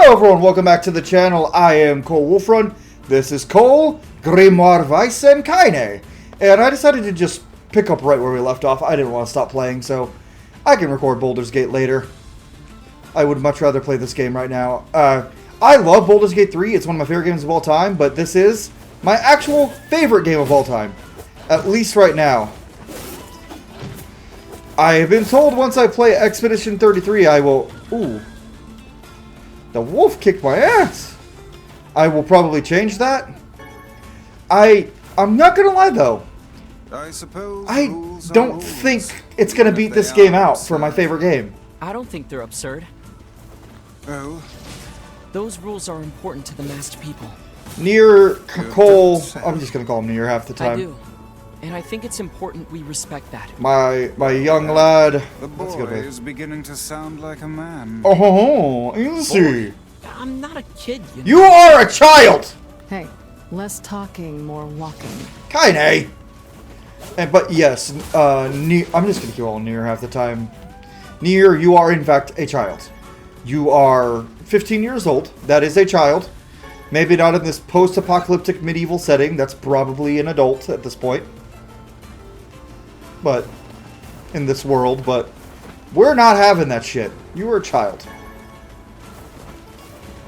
Hello everyone, welcome back to the channel. I am Cole Wolfrun. This is Cole, Grimoire Weiss, and Kaine. And I decided to just pick up right where we left off. I didn't want to stop playing, so I can record Baldur's Gate later. I would much rather play this game right now. I love Baldur's Gate 3. It's one of my favorite games of all time, but this is my actual favorite game of all time. At least right now. I have been told once I play Expedition 33, I will... Ooh. The wolf kicked my ass. I will probably change that. I'm not gonna lie though. I don't think it's gonna beat this game out for my favorite game. I don't think they're absurd. Oh. Those rules are important to the masked people. Nier Cole, I'm just gonna call him Nier half the time. I do. And I think it's important we respect that. My young lad. The boy is beginning to sound like a man. Oh, easy. I'm not a kid, you know. You are a child! Hey, less talking, more walking. Kaine! But yes, Nier, I'm just gonna call him Nier half the time. Nier, you are in fact a child. You are 15 years old. That is a child. Maybe not in this post-apocalyptic medieval setting. That's probably an adult at this point. But in this world, but we're not having that shit. You were a child.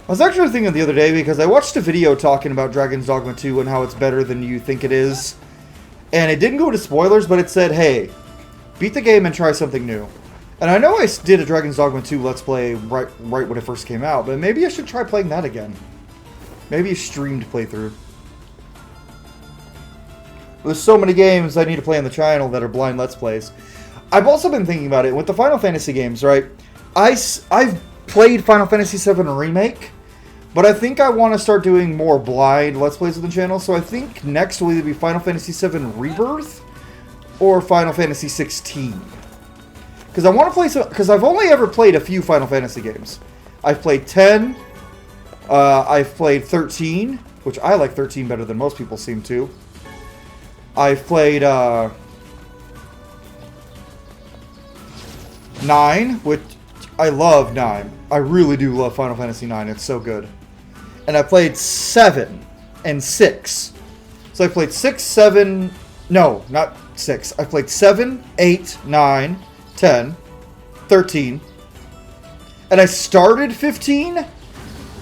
I was actually thinking the other day because I watched a video talking about Dragon's Dogma 2 and how it's better than you think it is. And it didn't go into spoilers, but it said, hey, beat the game and try something new. And I know I did a Dragon's Dogma 2 Let's Play right when it first came out, but maybe I should try playing that again. Maybe a streamed playthrough. There's so many games I need to play on the channel that are blind Let's Plays. I've also been thinking about it with the Final Fantasy games, right? I've played Final Fantasy VII Remake, but I think I want to start doing more blind Let's Plays on the channel, so I think next will either be Final Fantasy VII Rebirth or Final Fantasy XVI. Because I want to play some, because I've only ever played a few Final Fantasy games. I've played 10, I've played 13, which I like 13 better than most people seem to. I've played 9, which I love 9. I really do love Final Fantasy 9. It's so good. And I played 7 and 6. So I played 6, 7... No, not 6. I played 7, 8, 9, 10, 13. And I started 15,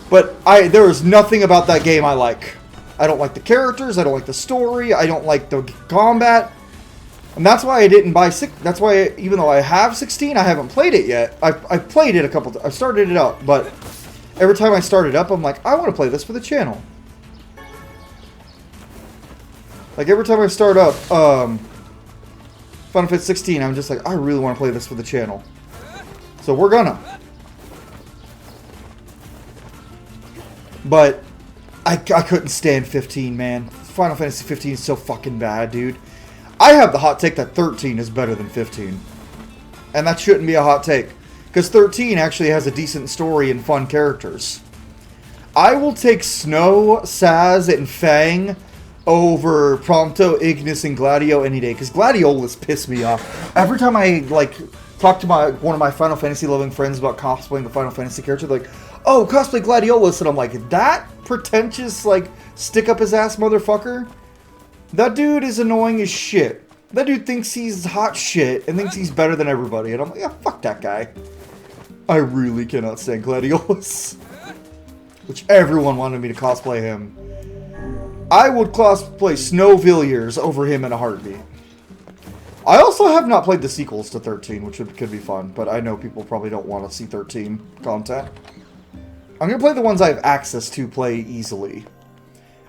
but there was nothing about that game I like. I don't like the characters, I don't like the story, I don't like the combat. And that's why I didn't buy 6. That's why, even though I have 16, I haven't played it yet. I played it a couple times. I started it up, but every time I start it up, I'm like, I want to play this for the channel. Like, every time I start up Final Fantasy 16, I'm just like, I really want to play this for the channel. So we're gonna. But I couldn't stand 15, man. Final Fantasy 15 is so fucking bad, dude. I have the hot take that 13 is better than 15. And that shouldn't be a hot take. Because 13 actually has a decent story and fun characters. I will take Snow, Saz, and Fang over Prompto, Ignis, and Gladio any day. Because Gladiolus pissed me off. Every time I, talk to one of my Final Fantasy loving friends about cosplaying the Final Fantasy character, they're like, oh, cosplay Gladiolus. And I'm like, that pretentious, stick up his ass motherfucker? That dude is annoying as shit. That dude thinks he's hot shit and thinks he's better than everybody. And I'm like, yeah, fuck that guy. I really cannot stand Gladiolus. Which everyone wanted me to cosplay him. I would cosplay Snow Villiers over him in a heartbeat. I also have not played the sequels to 13, which could be fun. But I know people probably don't want to see 13 content. I'm going to play the ones I have access to play easily.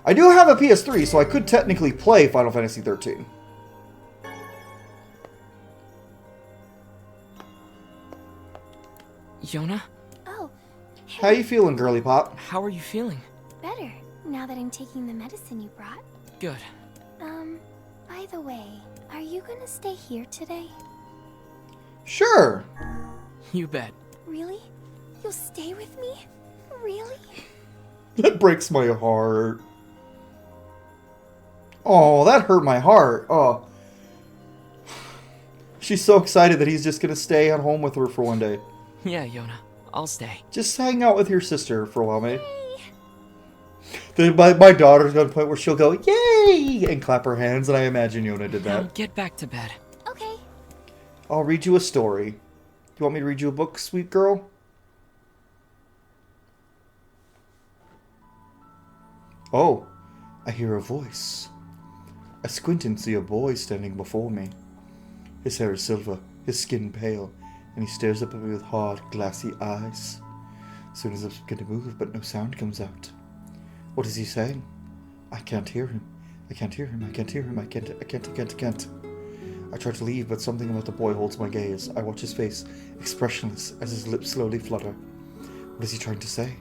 I do have a PS3, so I could technically play Final Fantasy 13. Yona? Oh. Hey. How you feeling, girly pop? How are you feeling? Better, now that I'm taking the medicine you brought. Good. By the way, are you gonna stay here today? Sure. You bet. Really? You'll stay with me? Really? That breaks my heart. Oh, that hurt my heart. Oh. She's so excited that he's just gonna stay at home with her for one day. Yeah, Yona. I'll stay. Just hang out with your sister for a while, mate. My daughter's got a point where she'll go, yay! And clap her hands, and I imagine Yona did Now that. get back to bed. Okay. I'll read you a story. You want me to read you a book, sweet girl? Oh, I hear a voice. I squint and see a boy standing before me. His hair is silver, his skin pale, and he stares up at me with hard, glassy eyes. Soon as I begin to move, but no sound comes out. What is he saying? I can't hear him. I can't hear him. I can't hear him. I can't. I try to leave, but something about the boy holds my gaze. I watch his face, expressionless, as his lips slowly flutter. What is he trying to say?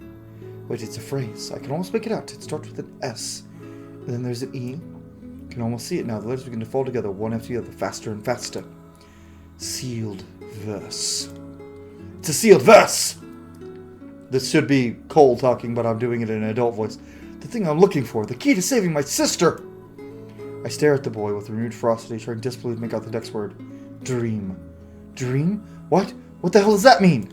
Wait, it's a phrase. I can almost make it out. It starts with an S. And then there's an E. I can almost see it now. The letters begin to fall together, one after the other, faster and faster. Sealed verse. It's a sealed verse! This should be Cole talking, but I'm doing it in an adult voice. The thing I'm looking for. The key to saving my sister! I stare at the boy with renewed ferocity, trying desperately to make out the next word. Dream. Dream? What? What the hell does that mean?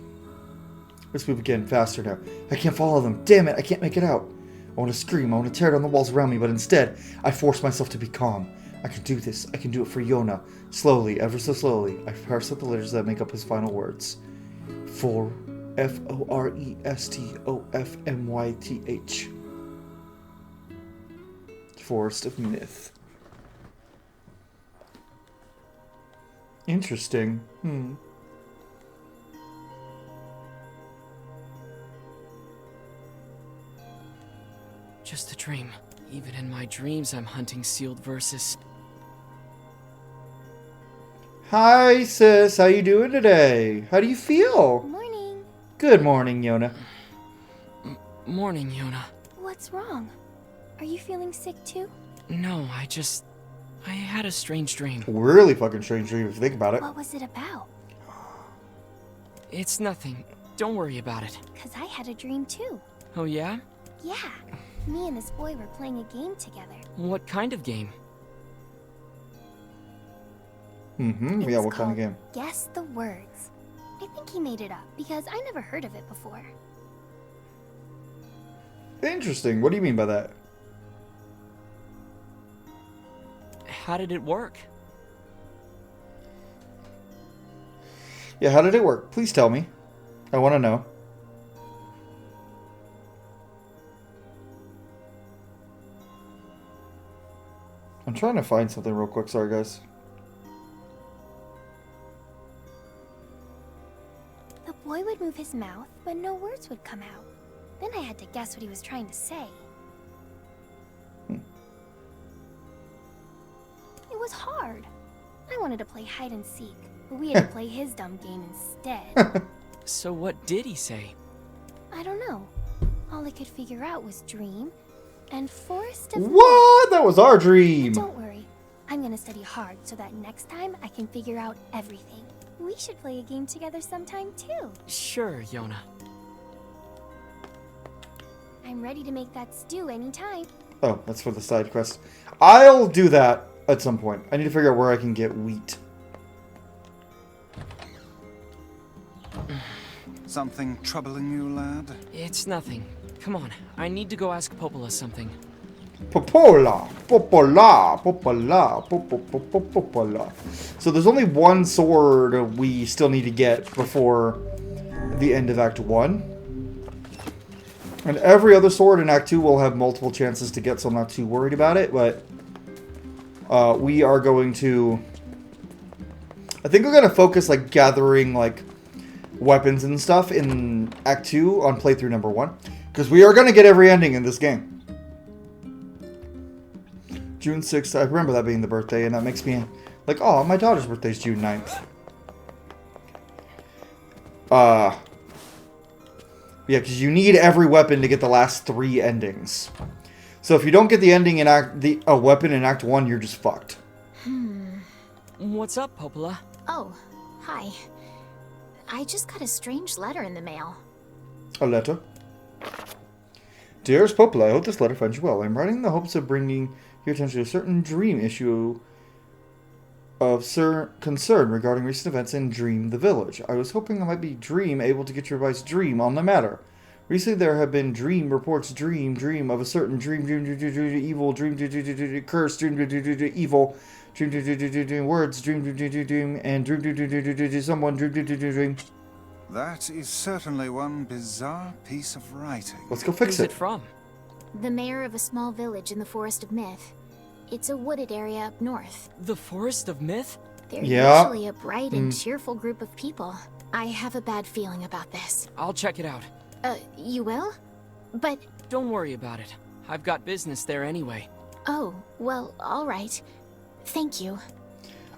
Let's move again, faster now. I can't follow them. Damn it, I can't make it out. I want to scream, I want to tear down the walls around me, but instead, I force myself to be calm. I can do this. I can do it for Yona. Slowly, ever so slowly, I parse out the letters that make up his final words. Forestofmyth. Forest of Myth. Interesting. Just a dream. Even in my dreams, I'm hunting sealed verses. Hi, sis. How you doing today? How do you feel? Morning. Good morning, Yona. Morning, Yona. What's wrong? Are you feeling sick too? No, I had a strange dream. Really fucking strange dream if you think about it. What was it about? It's nothing. Don't worry about it. 'Cause I had a dream too. Oh, yeah? Yeah. Me and this boy were playing a game together. What kind of game? It Yeah, was what kind of called game? Guess the Words. I think he made it up because I never heard of it before. Interesting. What do you mean by that? How did it work? Yeah, how did it work? Please tell me. I want to know. I'm trying to find something real quick. Sorry, guys. The boy would move his mouth, but no words would come out. Then I had to guess what he was trying to say. It was hard. I wanted to play hide and seek, but we had to play his dumb game instead. So what did he say? I don't know. All I could figure out was dream and forest of... What? That was our dream. Don't worry. I'm gonna study hard so that next time I can figure out everything. We should play a game together sometime too. Sure, Yona. I'm ready to make that stew anytime. Oh, that's for the side quest. I'll do that at some point. I need to figure out where I can get wheat. Something troubling you, lad? It's nothing. Come on, I need to go ask Popola something. Popola, Popola, Popola, Popola. So there's only one sword we still need to get before the end of Act 1. And every other sword in Act 2 will have multiple chances to get, so I'm not too worried about it. But we are going to... I think we're going to focus like gathering like weapons and stuff in Act 2 on playthrough number 1. Because we are going to get every ending in this game. June 6th, I remember that being the birthday, and that makes me like, oh, my daughter's birthday is June 9th. Yeah, because you need every weapon to get the last 3 endings. So if you don't get the ending in a weapon in Act 1, you're just fucked. What's up, Popola? Oh, hi. I just got a strange letter in the mail. A letter? Dearest Popola, I hope this letter finds you well. I'm writing in the hopes of bringing your attention to a certain dream issue of concern regarding recent events in Dream the Village. I was hoping I might be able to get your advice on the matter. Recently there have been reports of a certain evil, curse, evil, words, and someone, That is certainly one bizarre piece of writing. Let's go fix Who's it. it from? The mayor of a small village in the Forest of Myth. It's a wooded area up north. The Forest of Myth? They're Yeah. usually a bright and cheerful group of people. I have a bad feeling about this. I'll check it out. You will? But, Don't worry about it. I've got business there anyway. oh, well, alright. Thank you.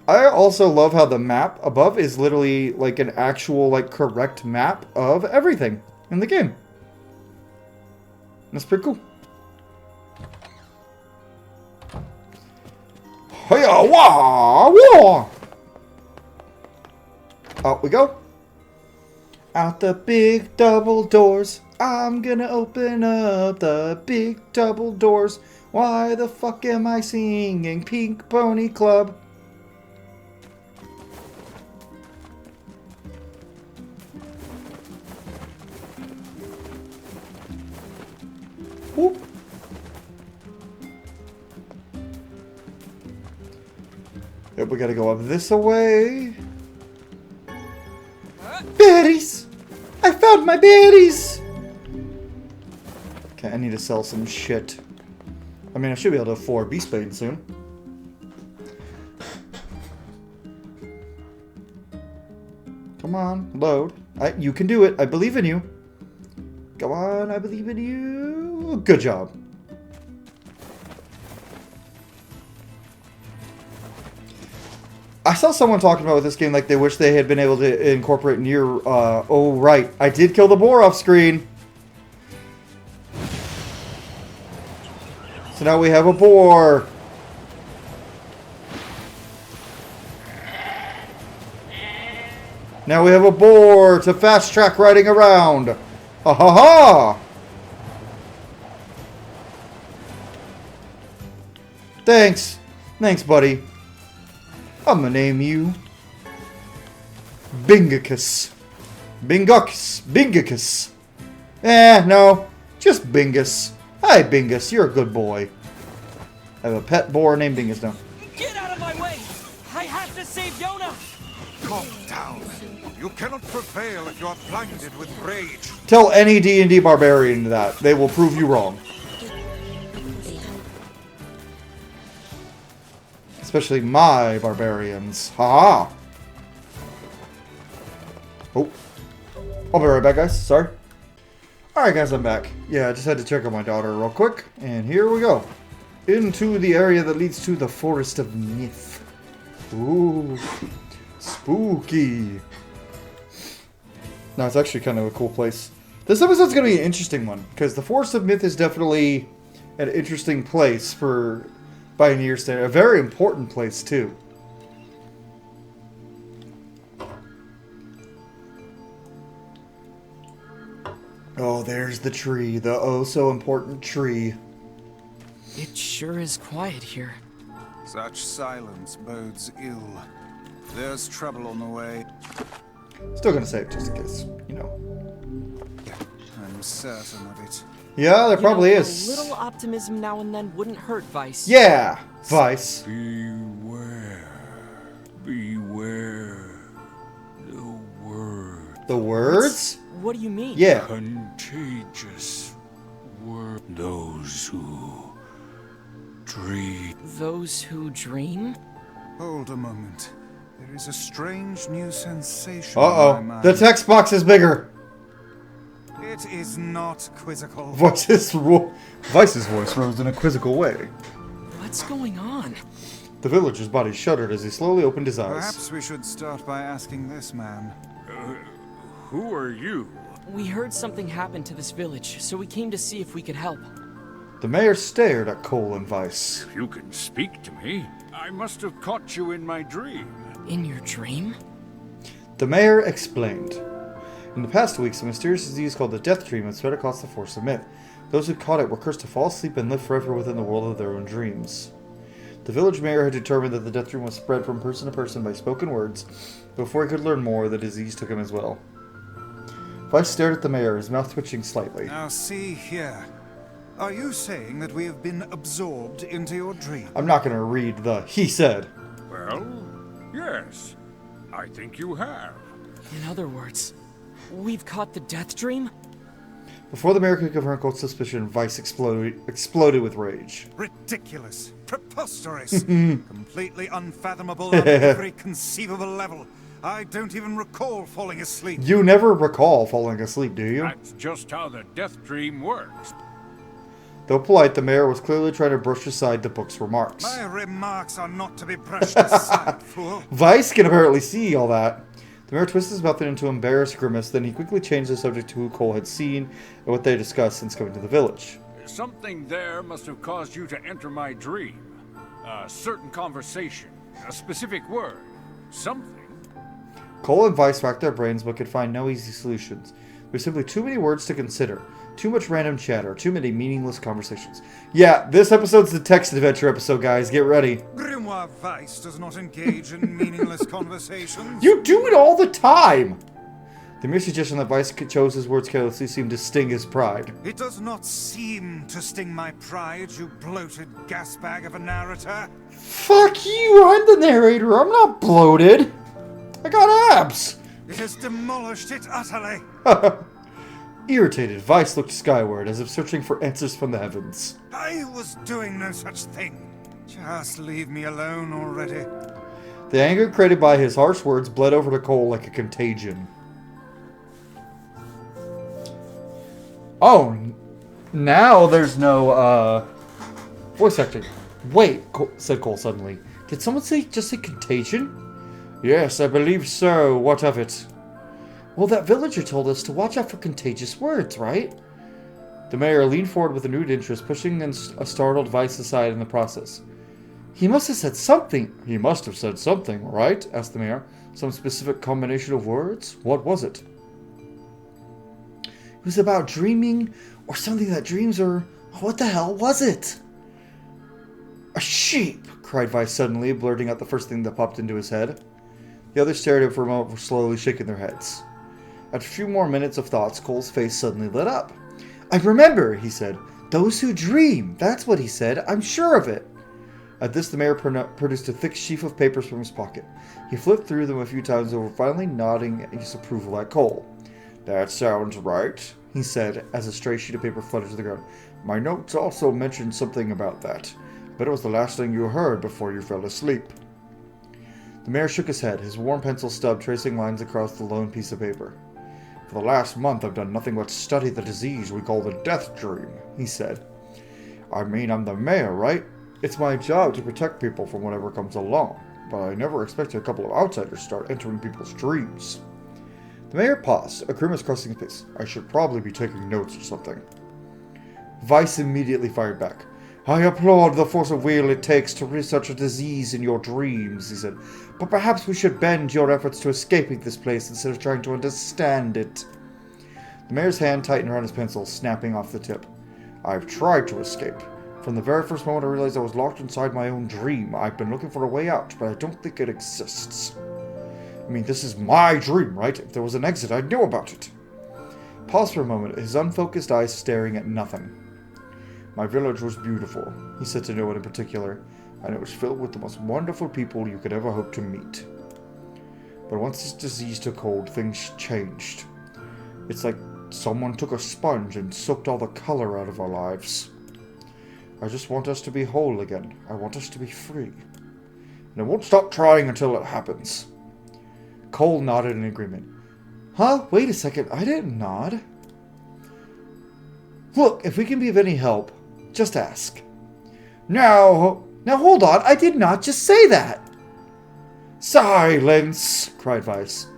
I also love how the map above is literally like an actual, like, correct map of everything in the game. That's pretty cool. Hiya, wah, wah. Out we go. Out the big double doors. I'm gonna open up the big double doors. Why the fuck am I singing Pink Pony Club? Whoop. Yep, we gotta go up this way. Berries! I found my berries! Okay, I need to sell some shit. I mean, I should be able to afford Beast Bane soon. Come on, load. You can do it. I believe in you. Come on, I believe in you. Good job. I saw someone talking about with this game like they wish they had been able to incorporate Nier. Oh, right. I did kill the boar off screen. So now we have a boar. Now we have a boar to fast track riding around. Ha ha ha! Thanks. Thanks, buddy. I'm gonna name you Bingicus. Bingicus. No. Just Bingus. Hi, Bingus. You're a good boy. I have a pet boar named Bingus now. Get out of my way! I have to save Yona! Calm down. You cannot prevail if you are blinded with rage. Tell any D&D barbarian that. They will prove you wrong. Especially my barbarians. Ha! Oh. I'll be right back, guys. Sorry. Alright, guys, I'm back. Yeah, I just had to check on my daughter real quick. And here we go. Into the area that leads to the Forest of Myth. Ooh. Spooky. No, it's actually kind of a cool place. This episode's going to be an interesting one. Because the Forest of Myth is definitely an interesting place for... by Nier standard. A very important place, too. Oh, there's the tree. The oh-so-important tree. It sure is quiet here. Such silence bodes ill. There's trouble on the way. Still gonna say it just in case, you know. I'm certain of it. Yeah, there probably A is. little optimism now and then wouldn't hurt, Vice. Yeah, Vice. Beware. Beware. The word. The words? What do you mean? Yeah. Contagious word. Those who dream. Those who dream? Hold a moment. There is a strange new sensation in my Uh-oh. mind. The text box is bigger. It is not quizzical. Vice's voice rose in a quizzical way. What's going on? The villager's body shuddered as he slowly opened his eyes. Perhaps we should start by asking this man. Who are you? We heard something happened to this village, so we came to see if we could help. The mayor stared at Cole and Vice. If you can speak to me, I must have caught you in my dream. In your dream? The mayor explained. In the past weeks, a mysterious disease called the Death Dream had spread across the Forest of Myth. Those who caught it were cursed to fall asleep and live forever within the world of their own dreams. The village mayor had determined that the death dream was spread from person to person by spoken words. Before he could learn more, the disease took him as well. Vice stared at the mayor, his mouth twitching slightly. Now see here. Are you saying that we have been absorbed into your dream? I'm not going to read the he said. Well, yes. I think you have. In other words, we've caught the death dream? Before the mayor could confirm Colt's suspicion, Vice exploded with rage. Ridiculous. Preposterous. Completely unfathomable on every conceivable level. I don't even recall falling asleep. You never recall falling asleep, do you? That's just how the death dream works. Though polite, the mayor was clearly trying to brush aside the book's remarks. My remarks are not to be brushed aside, fool. Vice can apparently see all that. The mayor twisted his mouth into an embarrassed grimace, then he quickly changed the subject to who Cole had seen and what they had discussed since coming to the village. Something there must have caused you to enter my dream. A certain conversation, a specific word, something. Cole and Vice racked their brains but could find no easy solutions. There were simply too many words to consider, too much random chatter, too many meaningless conversations. Yeah, this episode's the text adventure episode, guys. Get ready. Grimoire Vice does not engage in meaningless conversations. You do it all the time! The mere suggestion that Vice chose his words carelessly seemed to sting his pride. It does not seem to sting my pride, you bloated gasbag of a narrator. Fuck you! I'm the narrator. I'm not bloated. I got abs. It has demolished it utterly. Irritated, Vice looked skyward as if searching for answers from the heavens. I was doing no such thing. Just leave me alone already. The anger created by his harsh words bled over to Cole like a contagion. Oh, now there's no, voice acting. Wait, said Cole suddenly. Did someone just say contagion? Yes, I believe so. What of it? Well, that villager told us to watch out for contagious words, right? The mayor leaned forward with renewed interest, pushing a startled Vice aside in the process. He must have said something. He must have said something, right? Asked the mayor. Some specific combination of words? What was it? It was about dreaming, or something that dreams are... What the hell was it? A sheep, cried Vice suddenly, blurting out the first thing that popped into his head. The others stared at him for a moment, slowly shaking their heads. After a few more minutes of thoughts, Cole's face suddenly lit up. I remember, he said. Those who dream. That's what he said. I'm sure of it. At this, the mayor produced a thick sheaf of papers from his pocket. He flipped through them a few times over, finally nodding his approval at Cole. That sounds right, he said, as a stray sheet of paper fluttered to the ground. My notes also mentioned something about that. I bet it was the last thing you heard before you fell asleep. The mayor shook his head, his warm pencil stub tracing lines across the lone piece of paper. For the last month, I've done nothing but study the disease we call the death dream, he said. I mean, I'm the mayor, right? It's my job to protect people from whatever comes along, but I never expected a couple of outsiders to start entering people's dreams. The mayor paused, a grimace crossing his face. I should probably be taking notes or something. Vice immediately fired back. I applaud the force of will it takes to research a disease in your dreams, he said. But perhaps we should bend your efforts to escaping this place instead of trying to understand it. The mayor's hand tightened around his pencil, snapping off the tip. I've tried to escape. From the very first moment I realized I was locked inside my own dream. I've been looking for a way out, but I don't think it exists. I mean, this is my dream, right? If there was an exit, I'd know about it. Pause for a moment, his unfocused eyes staring at nothing. My village was beautiful, he said to no one in particular, and it was filled with the most wonderful people you could ever hope to meet. But once this disease took hold, things changed. It's like someone took a sponge and soaked all the color out of our lives. I just want us to be whole again. I want us to be free. And I won't stop trying until it happens. Cole nodded in agreement. Huh? Wait a second. I didn't nod. Look, if we can be of any help, just ask. Now hold on. I did not just say that. Silence, cried Vice.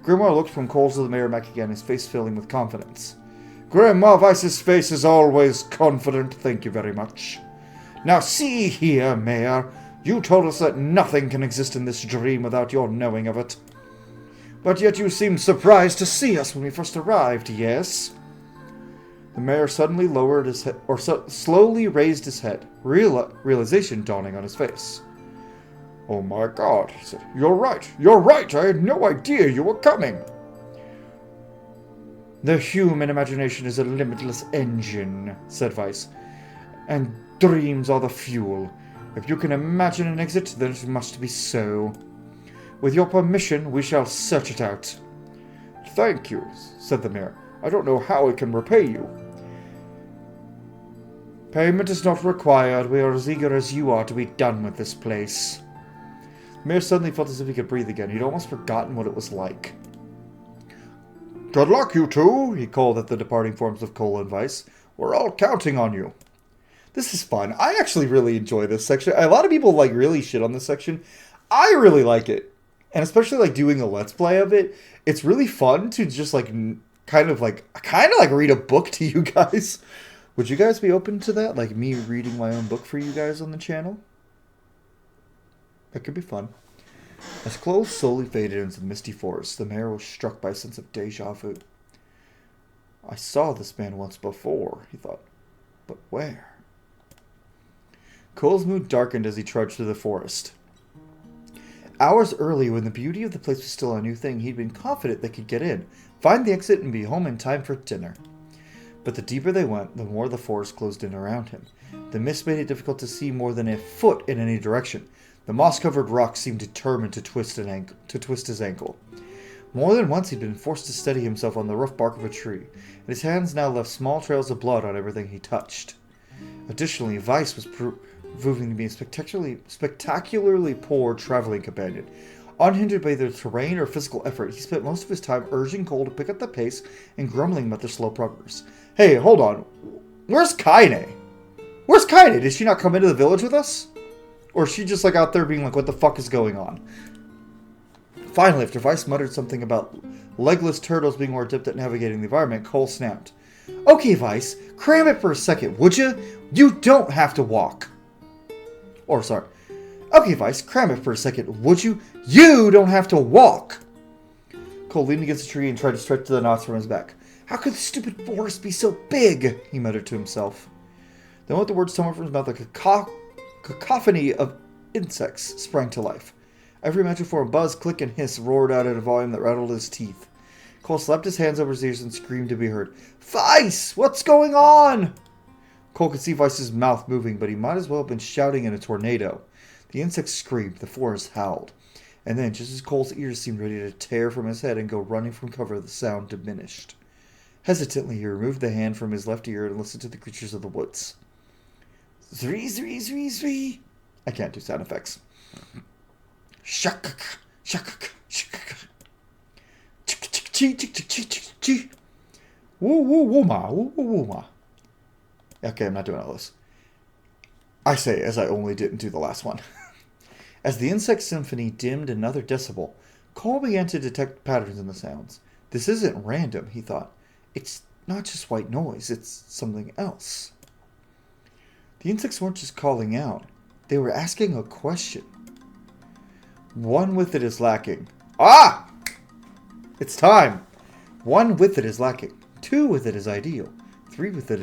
Grimoire looked from Cole to the mayor back again, his face filling with confidence. Grimoire Vice's face is always confident, thank you very much. Now see here, Mayor. You told us that nothing can exist in this dream without your knowing of it. But yet you seemed surprised to see us when we first arrived, yes? The mayor suddenly lowered his head, or slowly raised his head, realization dawning on his face. Oh my god, he said. You're right, I had no idea you were coming. The human imagination is a limitless engine, said Weiss, and dreams are the fuel. If you can imagine an exit, then it must be so. With your permission, we shall search it out. Thank you, said the mayor. I don't know how I can repay you. Payment is not required. We are as eager as you are to be done with this place. The mayor suddenly felt as if he could breathe again. He'd almost forgotten what it was like. Good luck, you two, he called at the departing forms of Cole and Weiss. We're all counting on you. This is fun. I actually really enjoy this section. A lot of people like really shit on this section. I really like it. And especially like doing a let's play of it. It's really fun to just like kind of like read a book to you guys. Would you guys be open to that? Like me reading my own book for you guys on the channel? That could be fun. As clothes slowly faded into the misty forest, the mayor was struck by a sense of deja vu. I saw this man once before, he thought. But where? Cole's mood darkened as he trudged through the forest. Hours earlier, when the beauty of the place was still a new thing, he'd been confident they could get in, find the exit, and be home in time for dinner. But the deeper they went, the more the forest closed in around him. The mist made it difficult to see more than a foot in any direction. The moss-covered rock seemed determined to twist his ankle. More than once he'd been forced to steady himself on the rough bark of a tree, and his hands now left small trails of blood on everything he touched. Additionally, Weiss was proving to be a spectacularly poor traveling companion. Unhindered by either terrain or physical effort, he spent most of his time urging Cole to pick up the pace and grumbling about their slow progress. Hey, hold on. Where's Kaine? Where's Kaine? Did she not come into the village with us? Or is she just like out there being like, what the fuck is going on? Finally, after Weiss muttered something about legless turtles being more adept at navigating the environment, Cole snapped. Okay, Weiss, cram it for a second, would you? You don't have to walk. Or, sorry. Okay, Weiss, cram it for a second, would you? You don't have to walk. Cole leaned against a tree and tried to stretch the knots from his back. How could the stupid forest be so big? He muttered to himself. Then with the words coming from his mouth like a cacophony of insects sprang to life. Every mental form buzz, click, and hiss roared out at a volume that rattled his teeth. Cole slapped his hands over his ears and screamed to be heard. Weiss! What's going on? Cole could see Weiss's mouth moving, but he might as well have been shouting in a tornado. The insects screamed, the forest howled. And then, just as Cole's ears seemed ready to tear from his head and go running from cover, the sound diminished. Hesitantly, he removed the hand from his left ear and listened to the creatures of the woods. Zree, zree, zree, zree. I can't do sound effects. Shakak, shakak, shakak. Chick, chick, chick, chick, chick, chick, chick, chick. Woo, woo, woo, ma, woo, woo, woo, ma. Okay, I'm not doing all this. I say, as I only didn't do the last one. As the insect symphony dimmed another decibel, Cole began to detect patterns in the sounds. This isn't random, he thought. It's not just white noise, it's something else. The insects weren't just calling out. They were asking a question. One with it is lacking. Ah! It's time! 1 with it is lacking. 2 with it is ideal. 3 with it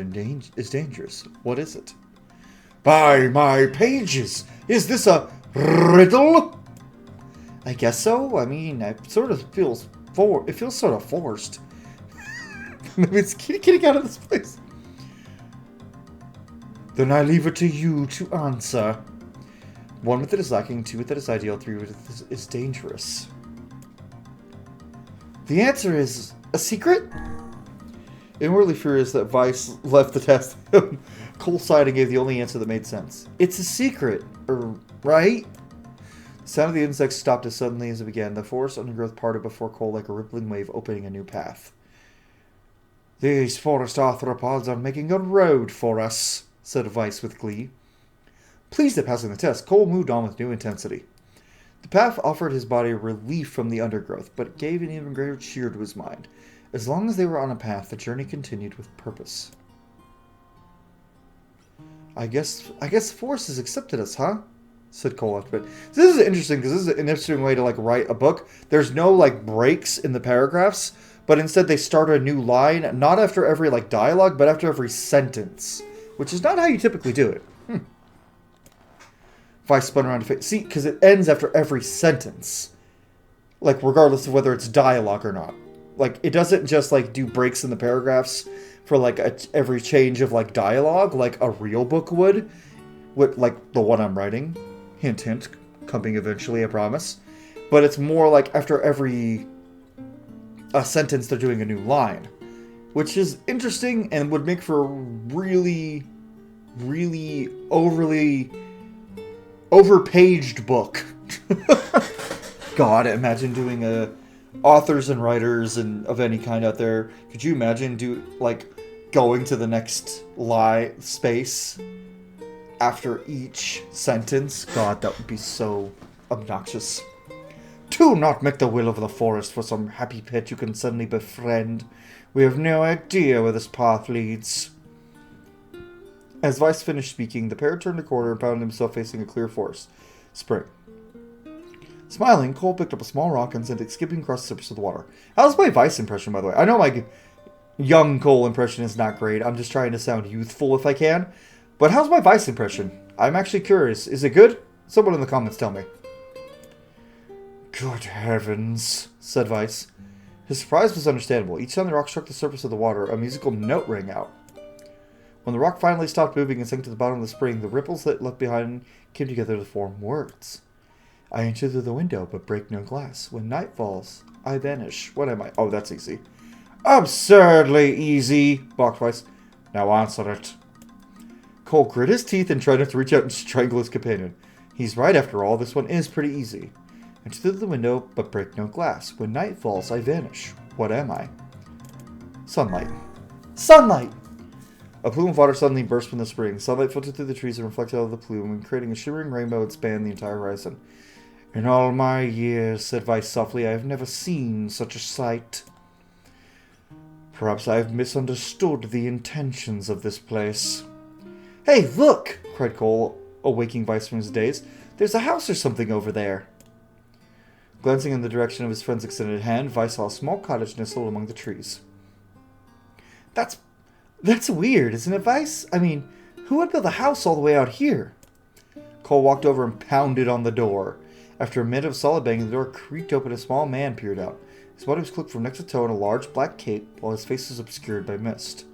is dangerous. What is it? By my pages! Is this a riddle? I guess so. I mean, it sort of feels sort of forced. Maybe it's getting out of this place. Then I leave it to you to answer. 1 with it is lacking, 2 with it is ideal, 3 with it is dangerous. The answer is a secret? Inwardly furious that Weiss left the test, Cole sighed and gave the only answer that made sense. It's a secret, right? The sound of the insects stopped as suddenly as it began. The forest undergrowth parted before Cole like a rippling wave opening a new path. These forest arthropods are making a road for us, said Weiss with glee. Pleased at passing the test, Cole moved on with new intensity. The path offered his body relief from the undergrowth, but it gave an even greater cheer to his mind. As long as they were on a path, the journey continued with purpose. I guess the forest has accepted us, huh? Said Cole after a bit. This is interesting because this is an interesting way to like write a book. There's no like breaks in the paragraphs, but instead they start a new line, not after every like dialogue, but after every sentence, which is not how you typically do it. Vice spun around to face. See, because it ends after every sentence. Like, regardless of whether it's dialogue or not. Like, it doesn't just, like, do breaks in the paragraphs for, like, every change of, like, dialogue, like a real book would. With, like, the one I'm writing. Hint, hint. Coming eventually, I promise. But it's more like after every sentence, they're doing a new line. Which is interesting and would make for a really, really overly overpaged book. God, imagine doing a authors and writers and of any kind out there. Could you imagine going to the next space after each sentence? God, that would be so obnoxious. Do not make the will of the forest for some happy pet you can suddenly befriend. We have no idea where this path leads. As Vice finished speaking, the pair turned a corner and found himself facing a clear forest. Spring. Smiling, Cole picked up a small rock and sent it skipping across the surface of the water. How's my Vice impression, by the way? I know my young Cole impression is not great. I'm just trying to sound youthful if I can. But how's my Vice impression? I'm actually curious. Is it good? Someone in the comments tell me. Good heavens, said Vice. His surprise was understandable. Each time the rock struck the surface of the water, a musical note rang out. When the rock finally stopped moving and sank to the bottom of the spring, the ripples that left behind came together to form words. I enter through the window, but break no glass. When night falls, I vanish. What am I? Oh, that's easy. Absurdly easy, balked Vice. Now answer it. Cole grit his teeth and tried to reach out and strangle his companion. He's right after all, this one is pretty easy. Enter through the window, but break no glass. When night falls, I vanish. What am I? Sunlight. Sunlight! A plume of water suddenly burst from the spring. Sunlight filtered through the trees and reflected out of the plume, creating a shimmering rainbow that spanned the entire horizon. In all my years, said Vice softly, I have never seen such a sight. Perhaps I have misunderstood the intentions of this place. Hey, look! Cried Cole, awaking Vice from his daze. There's a house or something over there. Glancing in the direction of his friend's extended hand, Vice saw a small cottage nestled among the trees. That's weird, isn't it, Vice? I mean, who would build a house all the way out here? Cole walked over and pounded on the door. After a minute of solid banging, the door creaked open and a small man peered out. His body was cloaked from neck to toe in a large black cape, while his face was obscured by mist.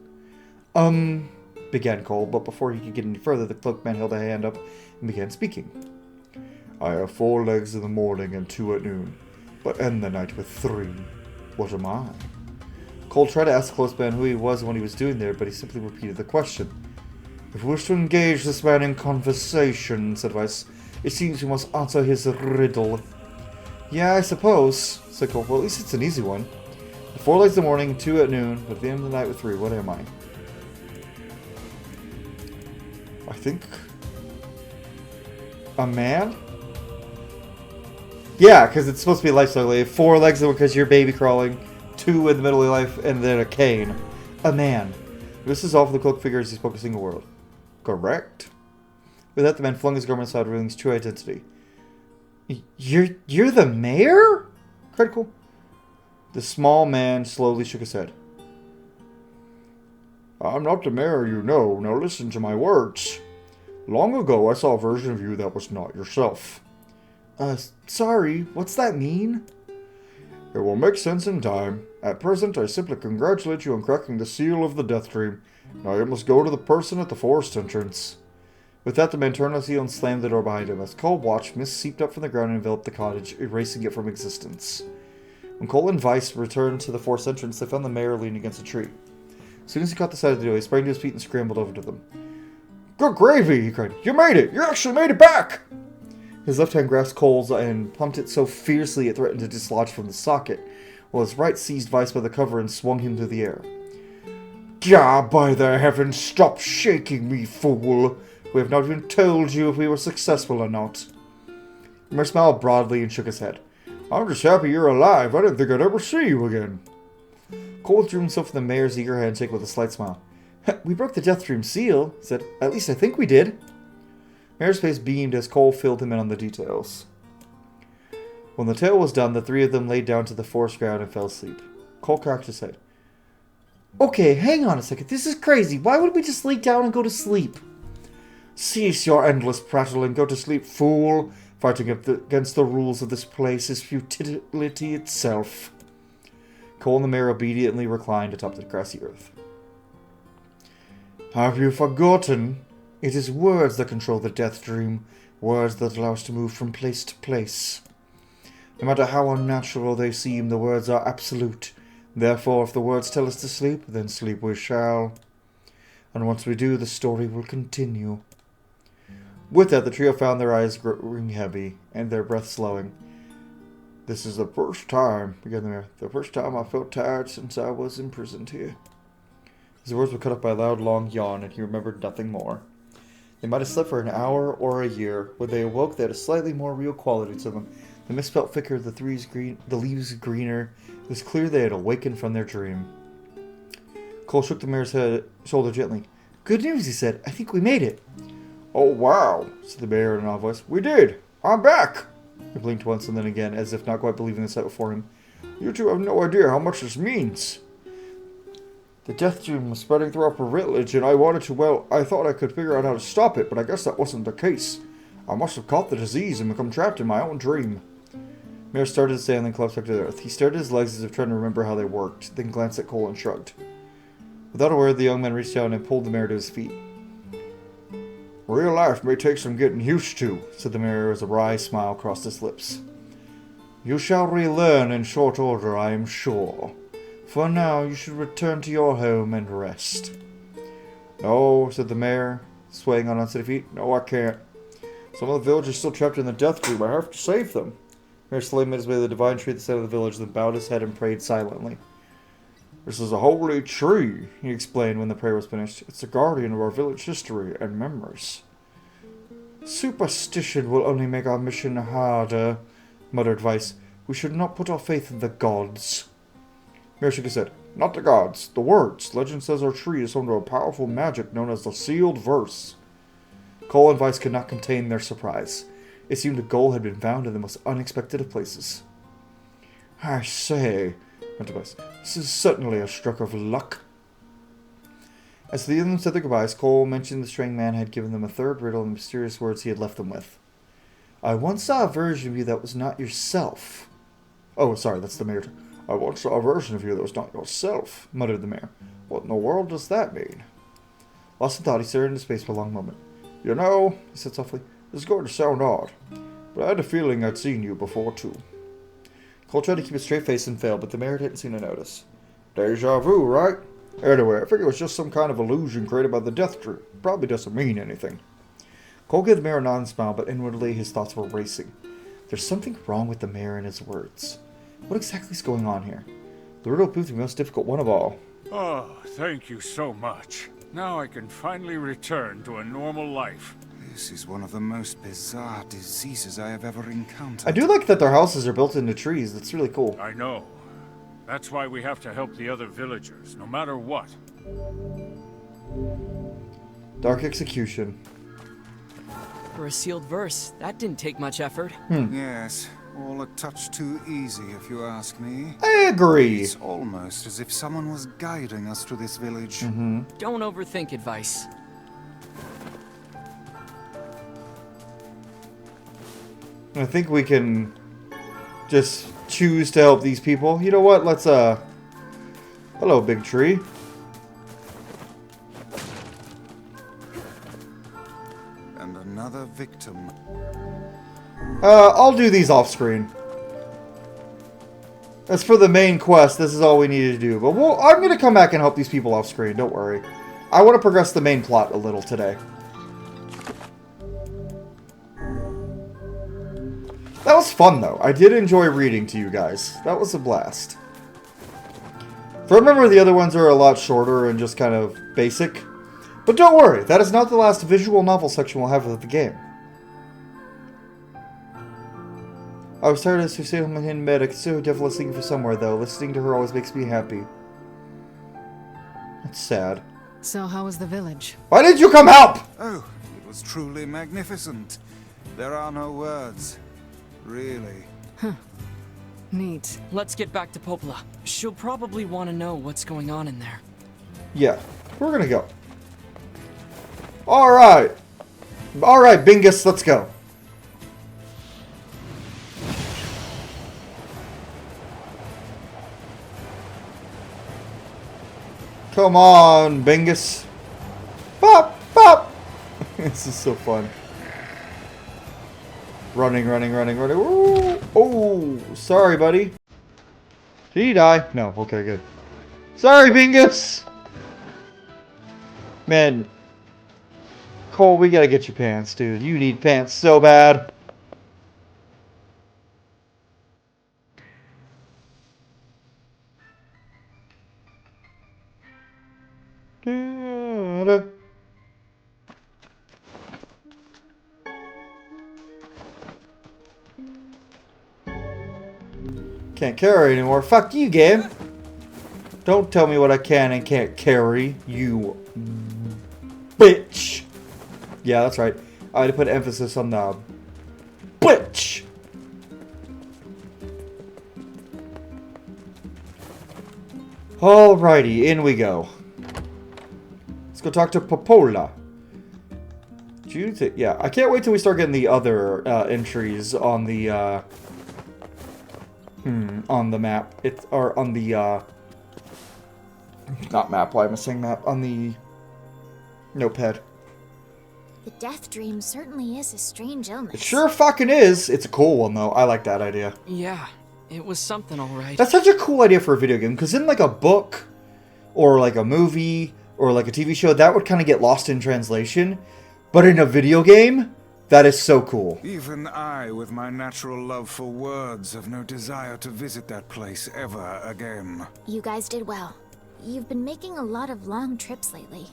Began Cole, but before he could get any further, the cloaked man held a hand up and began speaking. I have 4 legs in the morning and 2 at noon, but end the night with 3. What am I? Cole tried to ask the close man who he was and what he was doing there, but he simply repeated the question. If we wish to engage this man in conversation, said Vice, it seems we must answer his riddle. Yeah, I suppose, said Cole. Well, at least it's an easy one. 4 legs in the morning, 2 at noon, but at the end of the night with 3. What am I? I think... a man? Yeah, because it's supposed to be a life cycle. 4 legs because you're baby crawling, 2 in the middle of life, and then a cane. A man. This is all for the cloaked figure as he spoke a single word. Correct. With that, the man flung his garment aside, revealing his true identity. You're the mayor? Cried Cole. The small man slowly shook his head. I'm not the mayor, you know. Now listen to my words. Long ago, I saw a version of you that was not yourself. Sorry, what's that mean? It will make sense in time. At present, I simply congratulate you on cracking the seal of the Death Dream. Now you must go to the person at the forest entrance. With that, the man turned on his heel and slammed the door behind him. As Cole watched, mist seeped up from the ground and enveloped the cottage, erasing it from existence. When Cole and Vice returned to the forest entrance, they found the mayor leaning against a tree. As soon as he caught the sight of the duo, he sprang to his feet and scrambled over to them. Good gravy, he cried. You made it! You actually made it back! His left hand grasped Cole's and pumped it so fiercely it threatened to dislodge from the socket, while his right seized Vice by the cover and swung him through the air. Gah, by the heavens, stop shaking me, fool! We have not even told you if we were successful or not. The mayor smiled broadly and shook his head. I'm just happy you're alive. I didn't think I'd ever see you again. Cole withdrew himself from the mayor's eager handshake with a slight smile. We broke the Death Dream seal, he said. At least I think we did. Mayor's face beamed as Cole filled him in on the details. When the tale was done, the 3 of them laid down to the forest ground and fell asleep. Cole cracked his head. Okay, hang on a second. This is crazy. Why would we just lay down and go to sleep? Cease your endless prattle and go to sleep, fool. Fighting against the rules of this place is futility itself. Cole and the mayor obediently reclined atop the grassy earth. Have you forgotten? It is words that control the death dream, words that allow us to move from place to place. No matter how unnatural they seem, the words are absolute. Therefore, if the words tell us to sleep, then sleep we shall. And once we do, the story will continue. With that, the trio found their eyes growing heavy, and their breath slowing. This is the first time, began the mayor, the first time I felt tired since I was imprisoned here. His words were cut off by a loud, long yawn, and he remembered nothing more. They might have slept for an hour or a year. When they awoke, they had a slightly more real quality to them. The mist felt thicker, the leaves greener. It was clear they had awakened from their dream. Cole shook the mayor's shoulder gently. Good news, he said. I think we made it. Oh, wow, said the mayor in an odd voice. We did. I'm back. He blinked once and then again, as if not quite believing the sight before him. You two have no idea how much this means. The death dream was spreading throughout our village, and I thought I could figure out how to stop it, but I guess that wasn't the case. I must have caught the disease and become trapped in my own dream. Mayor started to stand and then collapsed back to the earth. He stared at his legs as if trying to remember how they worked, then glanced at Cole and shrugged. Without a word, the young man reached down and pulled the mayor to his feet. Real life may take some getting used to, said the mayor as a wry smile crossed his lips. You shall relearn in short order, I am sure. For now, you should return to your home and rest. No, said the mayor, swaying on unsteady feet. No, I can't. Some of the village is still trapped in the death dream. I have to save them. Mayor slowly made his way to the divine tree at the center of the village, then bowed his head and prayed silently. This is a holy tree, he explained when the prayer was finished. It's the guardian of our village history and memories. Superstition will only make our mission harder, muttered Vice. We should not put our faith in the gods. Mayor shook his head. Not the gods, the words. Legend says our tree is home to a powerful magic known as the sealed verse. Cole and Vice could not contain their surprise. It seemed a goal had been found in the most unexpected of places. I say, went Vice, this is certainly a stroke of luck. As the others said their goodbyes, Cole mentioned the straying man had given them a third riddle and the mysterious words he had left them with. I once saw a version of you that was not yourself. Oh, sorry, that's the mayor. I once saw a version of you that was not yourself, muttered the mayor. What in the world does that mean? Lost in thought, he stared into space for a long moment. You know, he said softly, this is going to sound odd, but I had a feeling I'd seen you before, too. Cole tried to keep a straight face and failed, but the mayor didn't seem to notice. Deja vu, right? Anyway, I figure it was just some kind of illusion created by the death dream. Probably doesn't mean anything. Cole gave the mayor a nod and smile, but inwardly his thoughts were racing. There's something wrong with the mayor and his words. What exactly is going on here? The riddle proved to be the most difficult one of all. Oh, thank you so much. Now I can finally return to a normal life. This is one of the most bizarre diseases I have ever encountered. I do like that their houses are built into trees. That's really cool. I know. That's why we have to help the other villagers, no matter what. Dark execution. For a sealed verse, that didn't take much effort. Yes, all a touch too easy if you ask me. I agree. It's almost as if someone was guiding us to this village. Don't overthink advice. I think we can just choose to help these people. You know what? Let's, hello, big tree. And another victim. I'll do these off screen. As for the main quest, this is all we needed to do. But I'm going to come back and help these people off screen. Don't worry. I want to progress the main plot a little today. That was fun, though. I did enjoy reading to you guys. That was a blast. Remember, the other ones are a lot shorter and just kind of basic. But don't worry, that is not the last visual novel section we'll have of the game. I was tired of Susanna in bed. I could still definitely looking for somewhere, though. Listening to her always makes me happy. That's sad. So how was the village? Why did you come help? Oh, it was truly magnificent. There are no words. Really. Neat. Let's get back to Popola. She'll probably want to know what's going on in there. Yeah, we're gonna go. Alright. Alright, Bingus, let's go. Come on, Bingus. Pop, pop. This is so fun. Running. Ooh. Oh, sorry, buddy. Did he die? No. Okay, good. Sorry, Bingus. Man. Cole, we gotta get you pants, dude. You need pants so bad. Can't carry anymore. Fuck you, game. Don't tell me what I can and can't carry, you bitch. Yeah, that's right. I had to put emphasis on the bitch. Alrighty, in we go. Let's go talk to Popola. Yeah, I can't wait till we start getting the other entries on the map. On the not map. Why am I saying map? On the notepad. The death dream certainly is a strange illness. It sure fucking is. It's a cool one though. I like that idea. Yeah, it was something, all right. That's such a cool idea for a video game, because in like a book or like a movie or like a TV show, that would kind of get lost in translation. But in a video game, that is so cool. Even I, with my natural love for words, have no desire to visit that place ever again. You guys did well. You've been making a lot of long trips lately.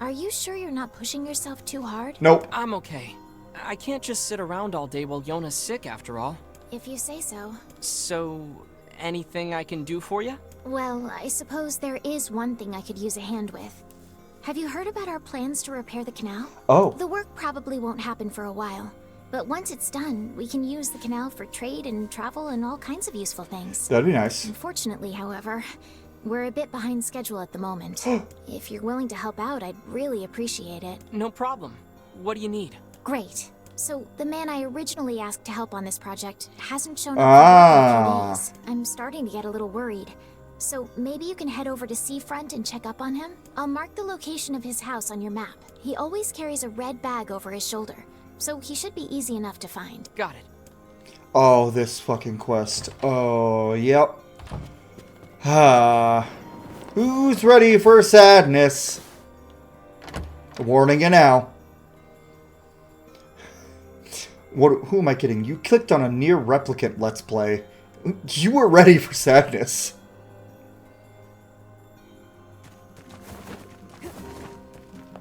Are you sure you're not pushing yourself too hard? Nope. I'm okay. I can't just sit around all day while Yona's sick, after all. If you say so. So, anything I can do for you? Well, I suppose there is one thing I could use a hand with. Have you heard about our plans to repair the canal? Oh. The work probably won't happen for a while, but once it's done, we can use the canal for trade and travel and all kinds of useful things. That'd be nice. Unfortunately, however, we're a bit behind schedule at the moment. If you're willing to help out, I'd really appreciate it. No problem. What do you need? Great. So, the man I originally asked to help on this project hasn't shown up for work in a few days. I'm starting to get a little worried. So, maybe you can head over to Seafront and check up on him? I'll mark the location of his house on your map. He always carries a red bag over his shoulder, so he should be easy enough to find. Got it. Oh, this fucking quest. Oh, yep. Ah. Who's ready for sadness? Warning you now. Who am I kidding? You clicked on a Nier Replicant Let's Play. You were ready for sadness.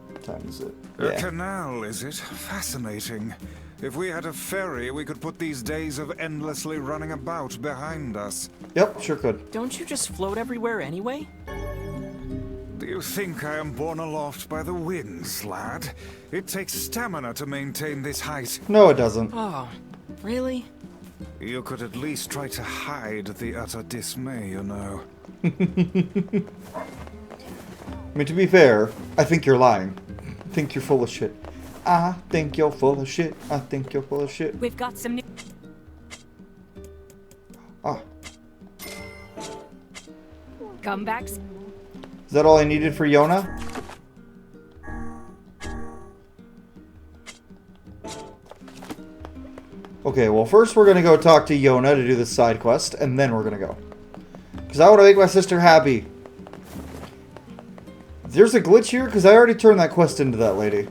What time is it? A canal, is it? Fascinating. If we had a ferry, we could put these days of endlessly running about behind us. Yep, sure could. Don't you just float everywhere anyway? Do you think I am borne aloft by the winds, lad? It takes stamina to maintain this height. No, it doesn't. Oh, really? You could at least try to hide the utter dismay, you know. I mean, to be fair, I think you're lying. I think you're full of shit. I think you're full of shit. I think you're full of shit. We've got some new... Ah. comebacks. Is that all I needed for Yona? Okay, well first we're gonna go talk to Yona to do the side quest, and then we're gonna go. Because I want to make my sister happy. There's a glitch here, because I already turned that quest into that lady.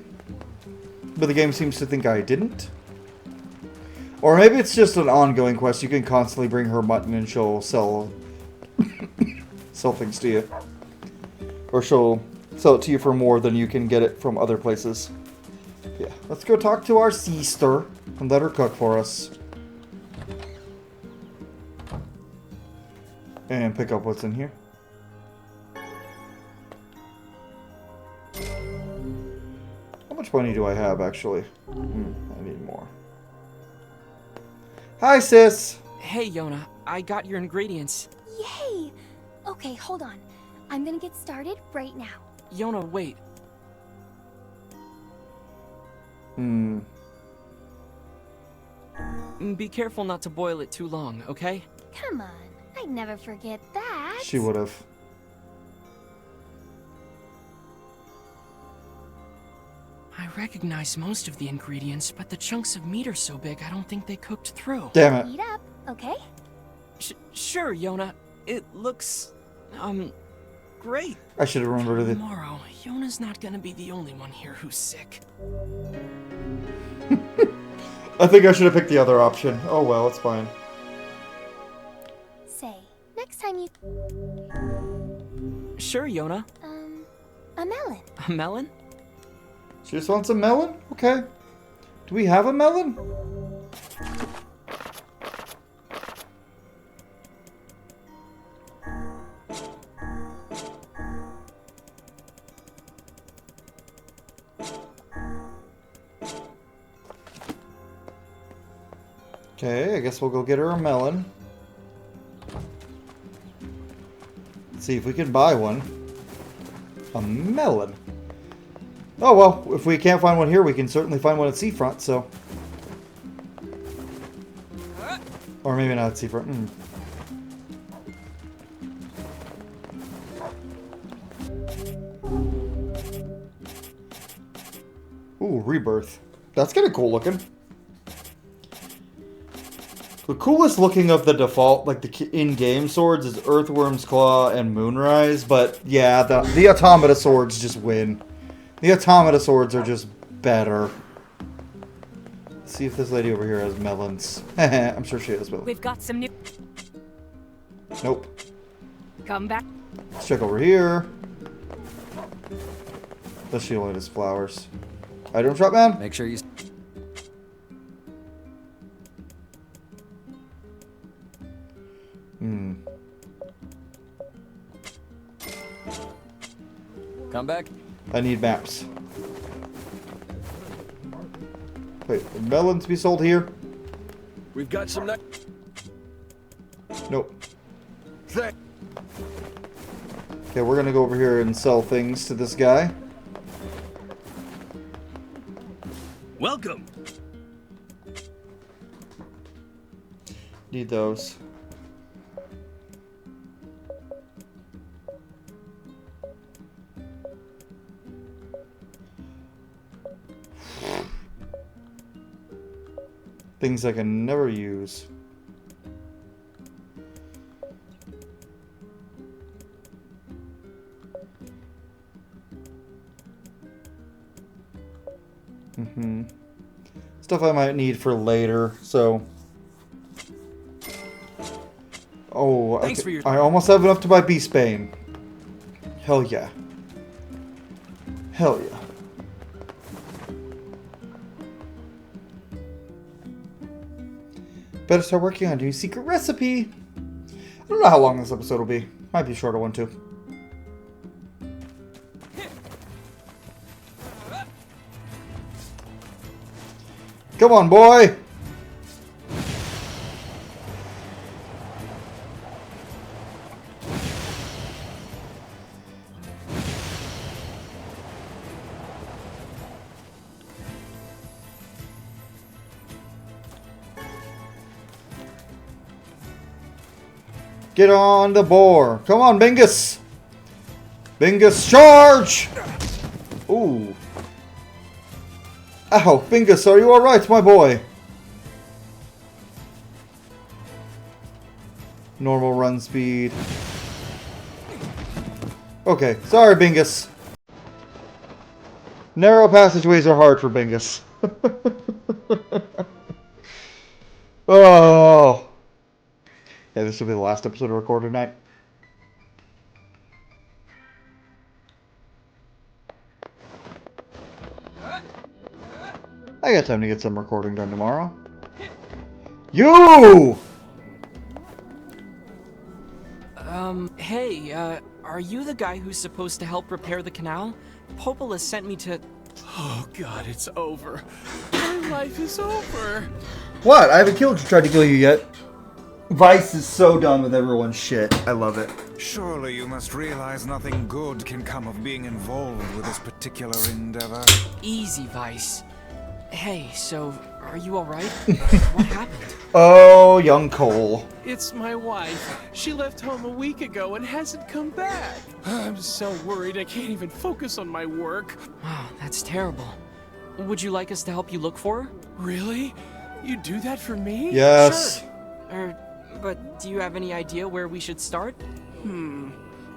But the game seems to think I didn't. Or maybe it's just an ongoing quest. You can constantly bring her mutton and she'll sell... sell things to you. Or she'll sell it to you for more than you can get it from other places. Yeah, let's go talk to our sister and let her cook for us. And pick up what's in here. How much money do I have, actually? I need more. Hi, sis! Hey, Yona. I got your ingredients. Yay! Okay, hold on. I'm gonna get started right now. Yona, wait. Be careful not to boil it too long, okay? Come on, I'd never forget that. She would have. I recognize most of the ingredients, but the chunks of meat are so big I don't think they cooked through. Damn it. Eat up, okay? Sure, Yona. It looks, great. I should have remembered it. Tomorrow, Yona's not gonna be the only one here who's sick. I think I should have picked the other option. Oh well, it's fine. Say, next time you... Sure, Yona. A melon. A melon? She just wants a melon? Okay. Do we have a melon? Okay, I guess we'll go get her a melon. Let's see if we can buy one. A melon. Oh well, if we can't find one here, we can certainly find one at Seafront, so... Or maybe not at Seafront. Ooh, Rebirth. That's kind of cool looking. The coolest looking of the default, like the in-game swords, is Earthworm's Claw and Moonrise, but yeah, the Automata swords just win. The Automata swords are just better. Let's see if this lady over here has melons. I'm sure she has melons. We've got some new... Nope. Come back. Let's check over here. Does she only has flowers? Item shop, man? Make sure you... Come back. I need maps. Wait, are melons to be sold here? We've got some... Nope. Okay, we're gonna go over here and sell things to this guy. Welcome. Need those. Things I can never use. Stuff I might need for later, so... Oh, Thanks for your... I almost have enough to buy Beastbane. Hell yeah. Hell yeah. Better start working on a new secret recipe. I don't know how long this episode will be. Might be a shorter one too. Come on, boy! Get on the boar. Come on, Bingus. Bingus, charge! Ooh. Ow, Bingus, are you alright, my boy? Normal run speed. Okay, sorry, Bingus. Narrow passageways are hard for Bingus. Oh. Yeah, this will be the last episode of Record tonight. I got time to get some recording done tomorrow. You! Hey, are you the guy who's supposed to help repair the canal? Popola sent me to... Oh god, it's over. My life is over. What? I haven't tried to kill you yet. Vice is so done with everyone's shit. I love it. Surely you must realize nothing good can come of being involved with this particular endeavor. Easy, Vice. Hey, so, are you alright? What happened? Oh, young Cole. It's my wife. She left home a week ago and hasn't come back. I'm so worried I can't even focus on my work. Wow, that's terrible. Would you like us to help you look for her? Really? You do that for me? Yes. Sure. But do you have any idea where we should start?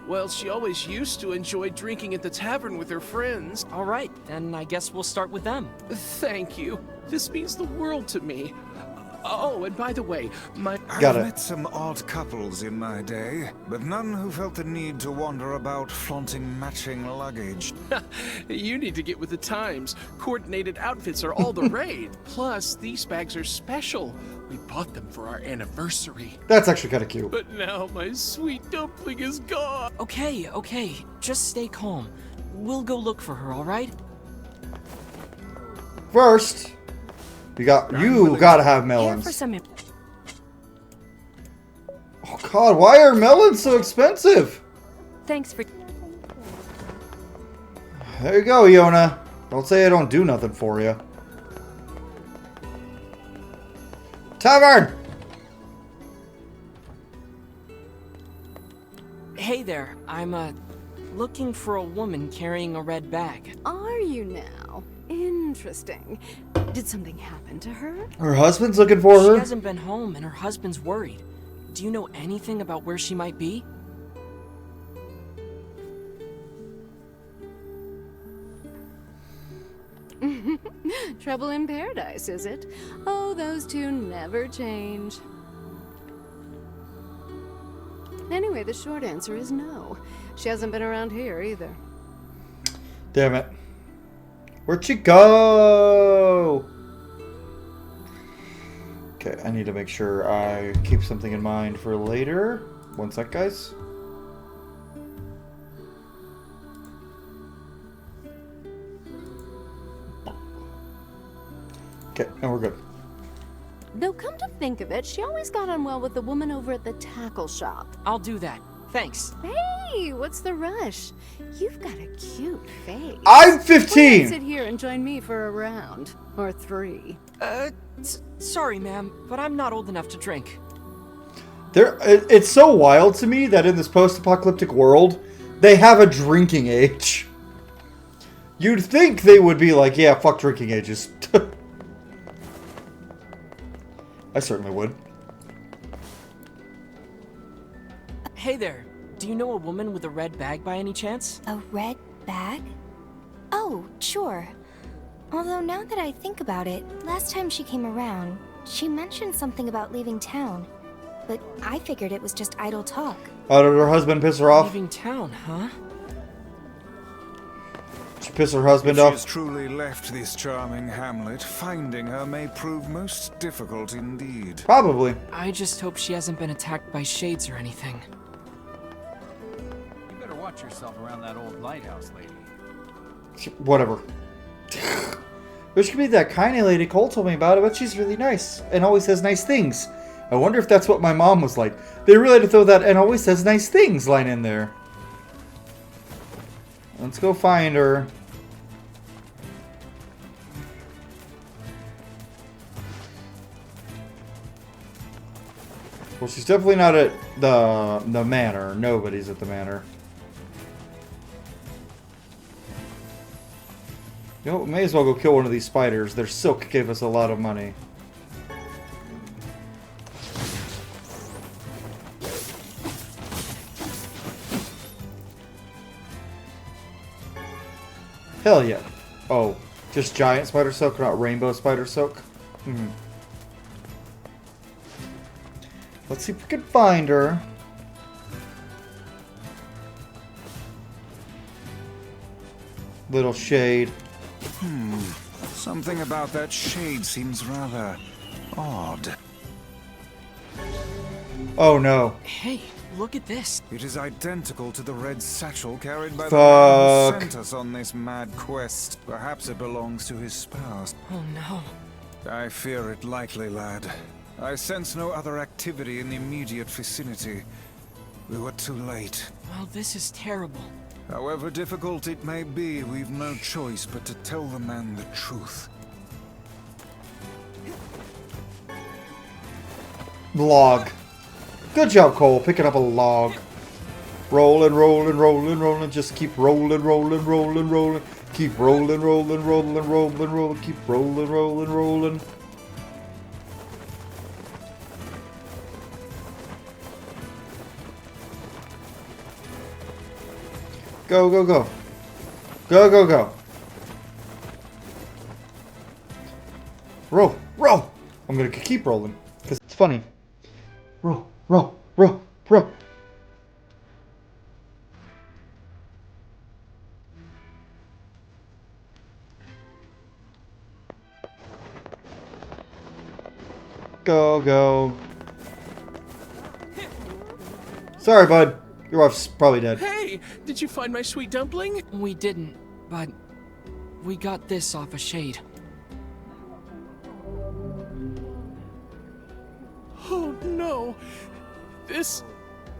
Well, she always used to enjoy drinking at the tavern with her friends. Alright, then I guess we'll start with them. Thank you. This means the world to me. Oh, and by the way, I've met some odd couples in my day, but none who felt the need to wander about flaunting matching luggage. You need to get with the times. Coordinated outfits are all the rage. Plus, these bags are special. We bought them for our anniversary. That's actually kind of cute. But now my sweet dumpling is gone. Okay. Just stay calm. We'll go look for her, alright? First, you gotta have melons. Here for some. Oh God, why are melons so expensive? Thanks for. There you go, Yona. Don't say I don't do nothing for you. Tavern! Hey there, I'm, looking for a woman carrying a red bag. Are you now? Interesting. Did something happen to her? Her husband's looking for She her? hasn't been home and her husband's worried. Do you know anything about where she might be? Trouble in paradise, is it? Oh, those two never change. Anyway, the short answer is no. She hasn't been around here either. Damn it. Where'd she go? Okay, I need to make sure I keep something in mind for later. One sec, guys. Okay, and we're good. Though come to think of it, she always got on well with the woman over at the tackle shop. I'll do that. Thanks. Hey, what's the rush? You've got a cute face. I'm Why not 15! sit here and join me for a round. Or 3. Sorry, ma'am, but I'm not old enough to drink. It's so wild to me that in this post-apocalyptic world, they have a drinking age. You'd think they would be like, yeah, fuck drinking ages. I certainly would. Hey there, do you know a woman with a red bag by any chance? A red bag? Oh, sure. Although now that I think about it, last time she came around, she mentioned something about leaving town. But I figured it was just idle talk. How did her husband piss her off? Leaving town, huh? She pissed her husband If she off. has truly left this charming hamlet, finding her may prove most difficult indeed. Probably. I just hope she hasn't been attacked by shades or anything. You better watch yourself around that old lighthouse lady. Whatever. Wish could be that kind lady Cole told me about it, but she's really nice and always says nice things. I wonder if that's what my mom was like. They really had to throw that "and always says nice things" line in there. Let's go find her. Well, she's definitely not at the manor. Nobody's at the manor. You know, may as well go kill one of these spiders. Their silk gave us a lot of money. Hell yeah. Oh, just giant spider silk, not rainbow spider silk? Let's see if we can find her. Little shade. Something about that shade seems rather odd. Oh no. Hey, look at this. It is identical to the red satchel carried by the Fuck. man who sent us on this mad quest. Perhaps it belongs to his spouse. Oh no. I fear it likely, lad. I sense no other activity in the immediate vicinity. We were too late. Well, this is terrible. However difficult it may be, we've no choice but to tell the man the truth. Log. Good job, Cole, picking up a log. Rolling, rolling, rolling, rolling. Just keep rolling, rolling, rolling, rolling. Keep rolling, rolling, rolling, rolling, rolling. Keep rolling, rolling, rolling. Go, go, go. Go, go, go. Roll, roll. I'm gonna keep rolling because it's funny. Roll, roll, roll, roll. Go, go. Sorry, bud. Your wife's probably dead. Hey, did you find my sweet dumpling? We didn't, but we got this off a shade. Oh no, this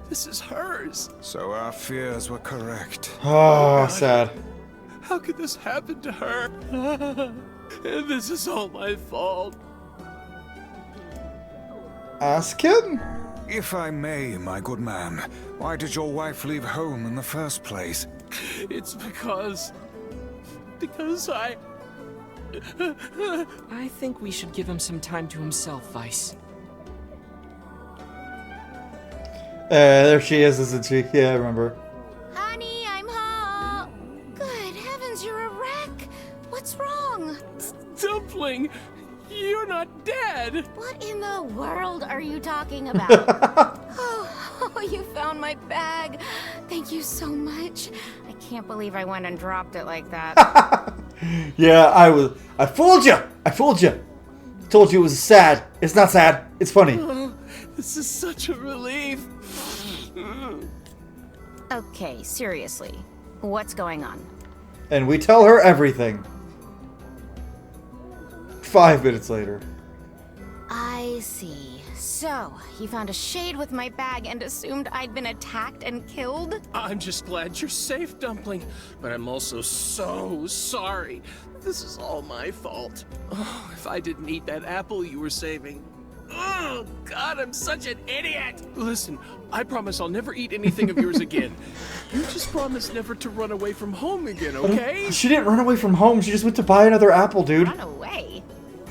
is hers. So our fears were correct. Oh, sad. How could this happen to her? This is all my fault. Ask him. If I may, my good man, why did your wife leave home in the first place? It's because I think we should give him some time to himself, Vice. There she is, isn't she? Yeah, I remember. Honey, I'm home. Good heavens, you're a wreck. What's wrong? Dumpling, you're not dead. What in the world are you talking about? Oh, you found my bag. Thank you so much. I can't believe I went and dropped it like that. Yeah, I fooled you. I fooled you. Told you it was sad. It's not sad. It's funny. This is such a relief. Okay, seriously. What's going on? And we tell her everything. 5 minutes later. I see. So, you found a shade with my bag and assumed I'd been attacked and killed? I'm just glad you're safe, Dumpling. But I'm also so sorry. This is all my fault. Oh, if I didn't eat that apple you were saving. Oh, God, I'm such an idiot! Listen, I promise I'll never eat anything of yours again. You just promise never to run away from home again, okay? She didn't run away from home. She just went to buy another apple, dude. Run away?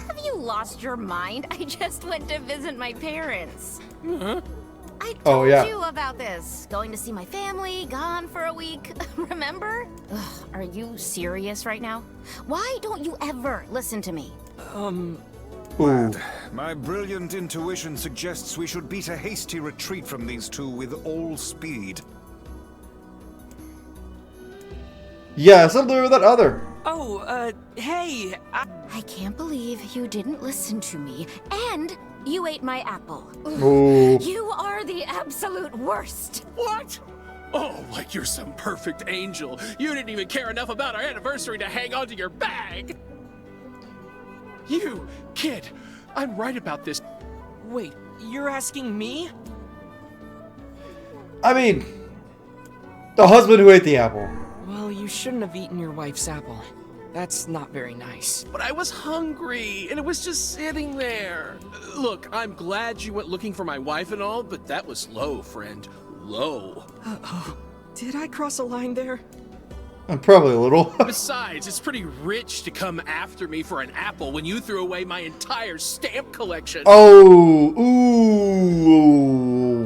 Have you lost your mind? I just went to visit my parents. Huh? I told yeah. you about this. Going to see my family, gone for a week. Remember? Ugh, are you serious right now? Why don't you ever listen to me? Lad, my brilliant intuition suggests we should beat a hasty retreat from these two with all speed. Yeah, something with that other. Oh, hey, I can't believe you didn't listen to me, and you ate my apple. Ooh. You are the absolute worst. What? Oh, like you're some perfect angel. You didn't even care enough about our anniversary to hang on to your bag. You, kid, I'm right about this. Wait, you're asking me? I mean, the husband who ate the apple. Well, you shouldn't have eaten your wife's apple. That's not very nice. But I was hungry, and it was just sitting there. Look, I'm glad you went looking for my wife and all, but that was low, friend. Low. Uh-oh. Did I cross a line there? Probably a little. Besides, it's pretty rich to come after me for an apple when you threw away my entire stamp collection. Oh,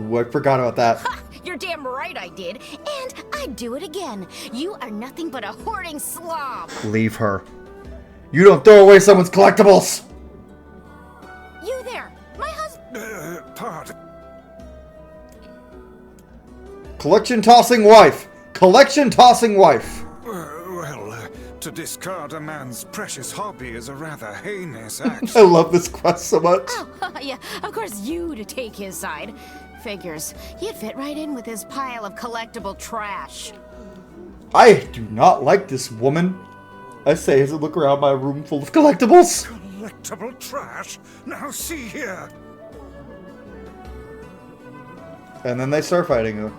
ooh, I forgot about that. Ha! You're damn right I did, and I'd do it again. You are nothing but a hoarding slob. Leave her. You don't throw away someone's collectibles. You there, my husband. Pardon. Collection tossing wife. Collection tossing wife. To discard a man's precious hobby is a rather heinous act. I love this quest so much. Oh, yeah, of course you to take his side. Figures. You'd fit right in with his pile of collectible trash. I do not like this woman. I say as I look around my room full of collectibles. Collectible trash? Now see here. And then they start fighting her.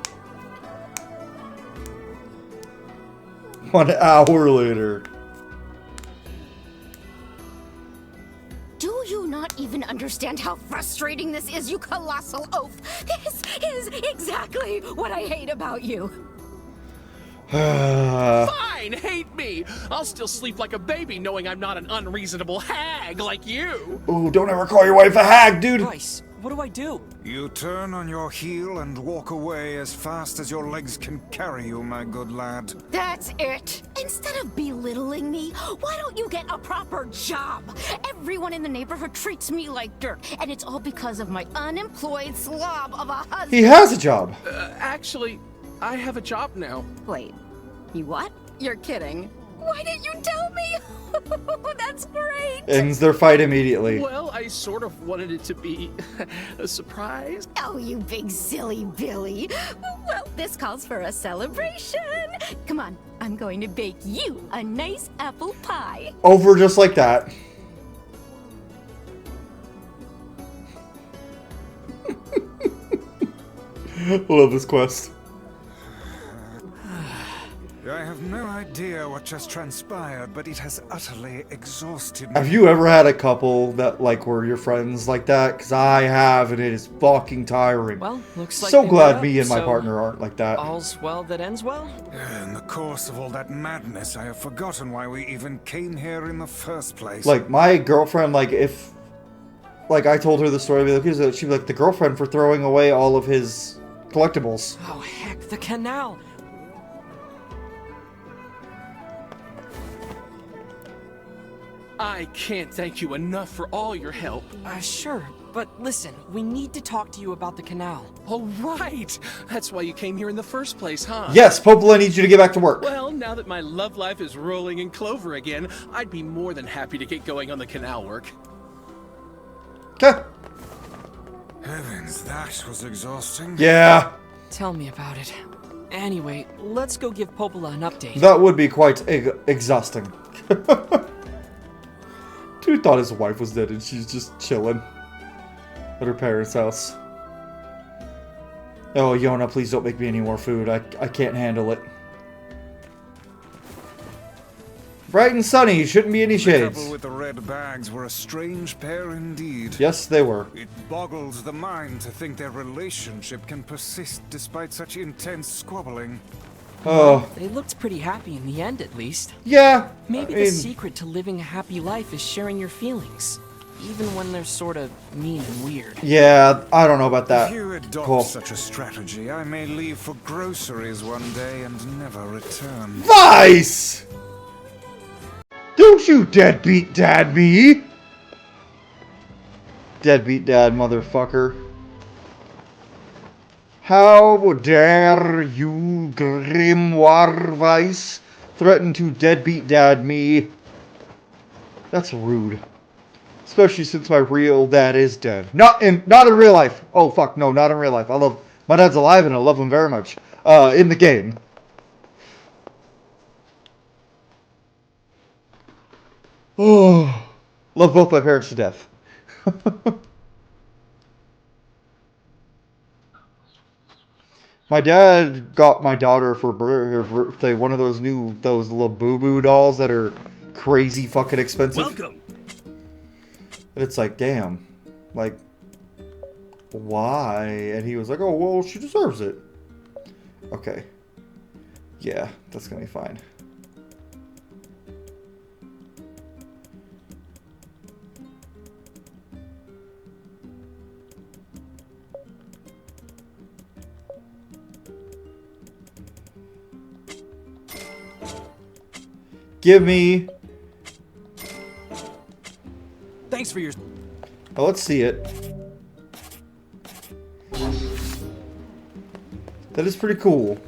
1 hour later. Do you not even understand how frustrating this is, you colossal oaf? This is exactly what I hate about you. Fine, hate me. I'll still sleep like a baby knowing I'm not an unreasonable hag like you. Ooh, don't ever call your wife a hag, dude. Bryce, what do I do? You turn on your heel and walk away as fast as your legs can carry you, my good lad. That's it. Instead of belittling me, why don't you get a proper job? Everyone in the neighborhood treats me like dirt, and it's all because of my unemployed slob of a husband. He has a job. Actually, I have a job now. Wait, you what? You're kidding. Why didn't you tell me? That's great. Ends their fight immediately. Well, I sort of wanted it to be a surprise. Oh, you big silly Billy. Well, this calls for a celebration. Come on, I'm going to bake you a nice apple pie. Over just like that. Love this quest. I have no idea what just transpired, but it has utterly exhausted me. Have you ever had a couple that, like, were your friends like that? Because I have, and it is fucking tiring. Well, looks like so they glad met me up, and my so partner aren't like that. All's well that ends well? In the course of all that madness, I have forgotten why we even came here in the first place. Like, my girlfriend, like, if... Like, I told her the story, she'd be like, the girlfriend for throwing away all of his collectibles. Oh, heck, the canal! I can't thank you enough for all your help. Sure, but listen, we need to talk to you about the canal. All right! That's why you came here in the first place, huh? Yes, Popola needs you to get back to work. Well, now that my love life is rolling in clover again, I'd be more than happy to get going on the canal work. Okay. Heavens, that was exhausting. Yeah. Tell me about it. Anyway, let's go give Popola an update. That would be quite exhausting. Dude thought his wife was dead and she's just chilling at her parents' house. Oh, Yona, please don't make me any more food. I can't handle it. Bright and sunny, shouldn't be any The shades. couple with the red bags were a strange pair indeed. Yes, they were. It boggles the mind to think their relationship can persist despite such intense squabbling. Oh. They looked pretty happy in the end, at least. Yeah. Maybe the secret to living a happy life is sharing your feelings, even when they're sort of mean and weird. Yeah, I don't know about that. If you adopt such a strategy, I may leave for groceries one day and never return. Vice! Don't you deadbeat dad me! Deadbeat dad, motherfucker. How dare you, Grimoire Weiss, threaten to deadbeat dad me? That's rude. Especially since my real dad is dead. Not in real life. Oh fuck, no, not in real life. My dad's alive and I love him very much. In the game. Oh, love both my parents to death. My dad got my daughter for her birthday one of those little boo-boo dolls that are crazy fucking expensive. Welcome. And it's like, damn, like, why? And he was like, oh, well, she deserves it. Okay. Yeah, that's gonna be fine. Give me... Thanks for your... Oh, let's see it. That is pretty cool.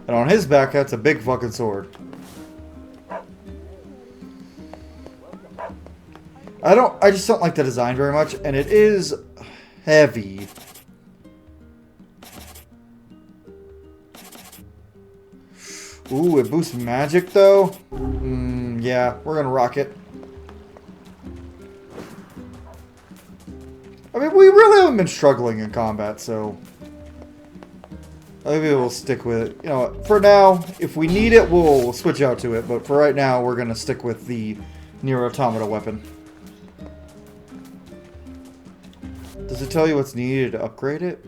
And on his back, that's a big fucking sword. I just don't like the design very much, and it is heavy. Ooh, it boosts magic, though? Yeah, we're gonna rock it. I mean, we really haven't been struggling in combat, so... Maybe we'll stick with it. You know what? For now, if we need it, we'll switch out to it. But for right now, we're gonna stick with the Nier Automata weapon. Does it tell you what's needed to upgrade it?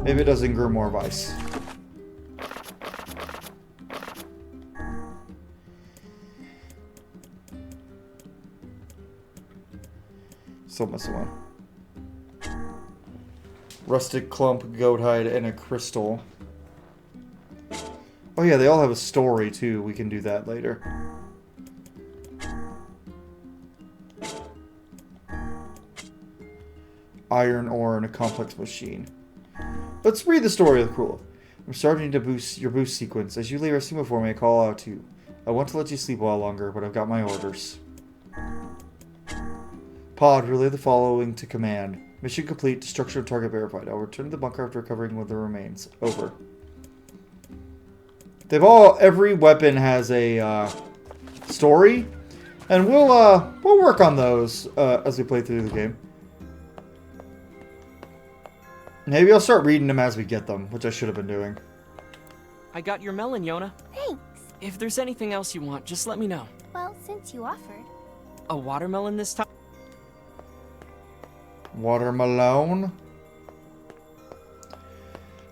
Maybe it does in Grimoire Vice. Still missing one. Rusted clump, goat hide, and a crystal. Oh yeah, they all have a story too. We can do that later. Iron ore and a complex machine. Let's read the story of the Cruel. I'm starting to boost your boost sequence. As you lay resting before me, I call out to you. I want to let you sleep a while longer, but I've got my orders. Pod, relay the following to command. Mission complete. Destruction of target verified. I'll return to the bunker after recovering with the remains. Over. Every weapon has a story, and we'll work on those as we play through the game. Maybe I'll start reading them as we get them, which I should have been doing. I got your melon, Yona. Thanks. If there's anything else you want, just let me know. Well, since you offered. A watermelon this time? Watermelon.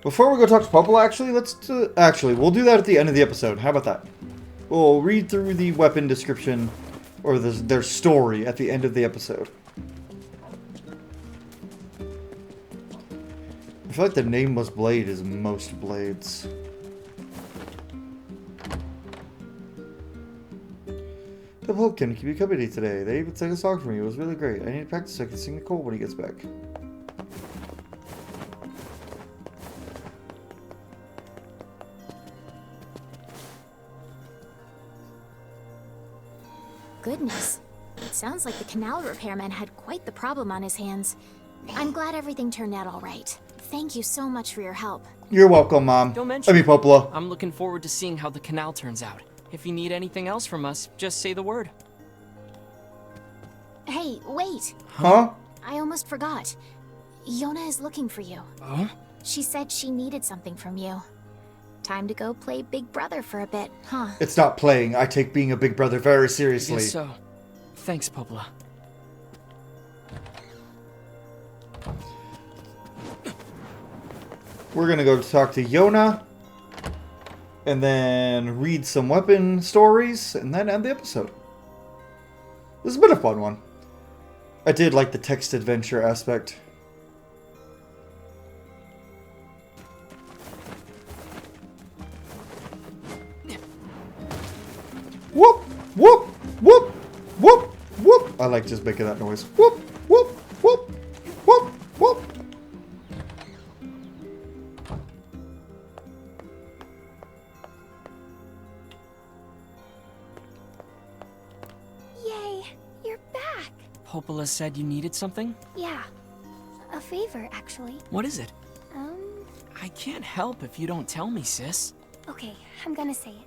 Before we go talk to Popola, actually, we'll do that at the end of the episode. How about that? We'll read through the weapon description or their story at the end of the episode. I feel like the nameless blade is most blades. The Pope can keep you company today. They even sang a song for me. It was really great. I need to practice so I can sing to Cole when he gets back. Goodness. It sounds like the canal repairman had quite the problem on his hands. I'm glad everything turned out all right. Thank you so much for your help. You're welcome, Mom. Don't mention Popola. I'm looking forward to seeing how the canal turns out. If you need anything else from us, just say the word. Hey, wait. Huh? I almost forgot. Yona is looking for you. Huh? She said she needed something from you. Time to go play Big Brother for a bit, huh? It's not playing. I take being a big brother very seriously. Guess so. Thanks, Popola. We're gonna go talk to Yona, and then read some weapon stories, and then end the episode. This has been a fun one. I did like the text adventure aspect. Whoop, whoop, whoop, whoop, whoop. I like just making that noise. Whoop, whoop, whoop, whoop, whoop. Yay, you're back. Popola said you needed something? Yeah, a favor, actually. What is it? Um, I can't help if you don't tell me, sis. okay, I'm gonna say it.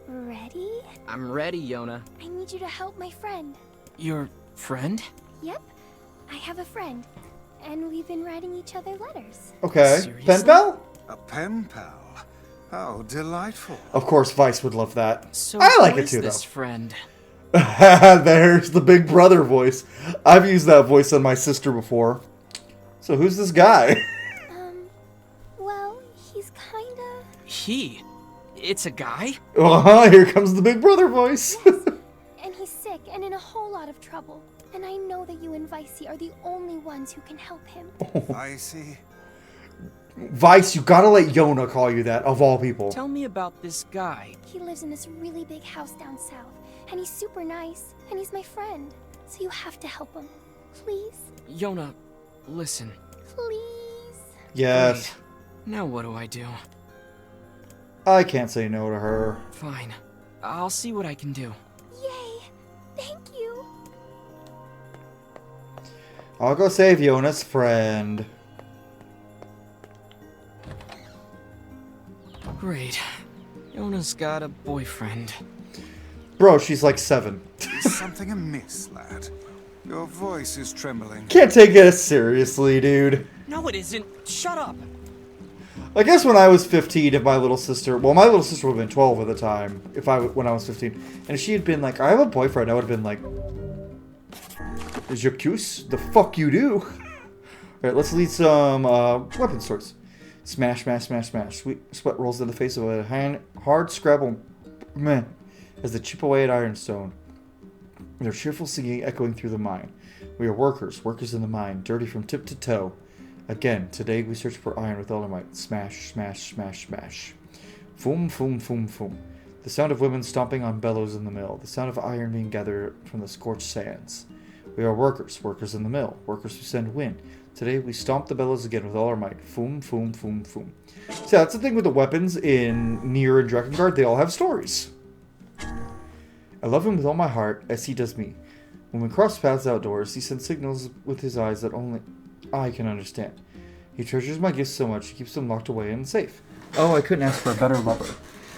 Ready? I'm ready, Yona. I need you to help my friend. Your friend? Yep, I have a friend. And we've been writing each other letters. Okay. Seriously? Pen pal? A pen pal? How delightful. Of course, Vice would love that. So I like who it is too, this though. friend? There's the big brother voice. I've used that voice on my sister before. So who's this guy? Well, he's kinda... He? It's a guy? Here comes the big brother voice. And he's sick and in a whole lot of trouble. And I know that you and Vicey are the only ones who can help him. I see. Vice, you gotta let Yona call you that, of all people. Tell me about this guy. He lives in this really big house down south. And he's super nice. And he's my friend. So you have to help him. Please? Yona, listen. Please? Yes. Great. Now what do I do? I can't say no to her. Fine. I'll see what I can do. Yay! Thank you! I'll go save Yona's friend. Great. Yona's got a boyfriend. Bro, she's like 7. Is something amiss, lad? Your voice is trembling. Can't take it seriously, dude. No, it isn't. Shut up. I guess when I was 15, if my little sister... Well, my little sister would have been 12 at the time, when I was 15. And if she had been like, I have a boyfriend, I would have been like... Is your cuse? The fuck you do? Alright, let's lead some weapon sorts. Smash, smash, smash, smash. Sweat rolls down the face of a hard scrabble man as they chip away at ironstone. Their cheerful singing echoing through the mine. We are workers in the mine, dirty from tip to toe. Again, today we search for iron with all our might. Smash, smash, smash, smash. Foom, foom, foom, foom. The sound of women stomping on bellows in the mill. The sound of iron being gathered from the scorched sands. We are workers in the mill. Workers who send wind. Today we stomp the bellows again with all our might. Foom, foom, foom, foom. So that's the thing with the weapons in Nier and Drakengard. They all have stories. I love him with all my heart, as he does me. When we cross paths outdoors, he sends signals with his eyes that only I can understand. He treasures my gifts so much, he keeps them locked away and safe. Oh, I couldn't ask for a better lover.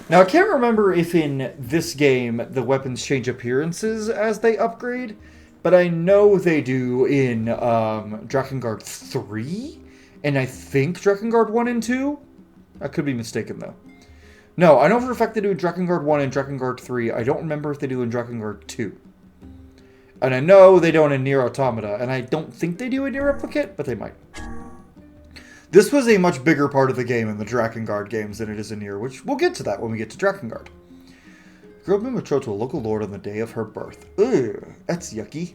Now, I can't remember if in this game the weapons change appearances as they upgrade, but I know they do in Drakengard 3, and I think Drakengard 1 and 2? I could be mistaken, though. No, I know for a fact they do in Drakengard 1 and Drakengard 3. I don't remember if they do in Drakengard 2. And I know they don't in Nier Automata, and I don't think they do in Nier Replicant, but they might. This was a much bigger part of the game in the Drakengard games than it is in Nier, which we'll get to that when we get to Drakengard. The girl had been betrothed to a local lord on the day of her birth. Ugh, that's yucky.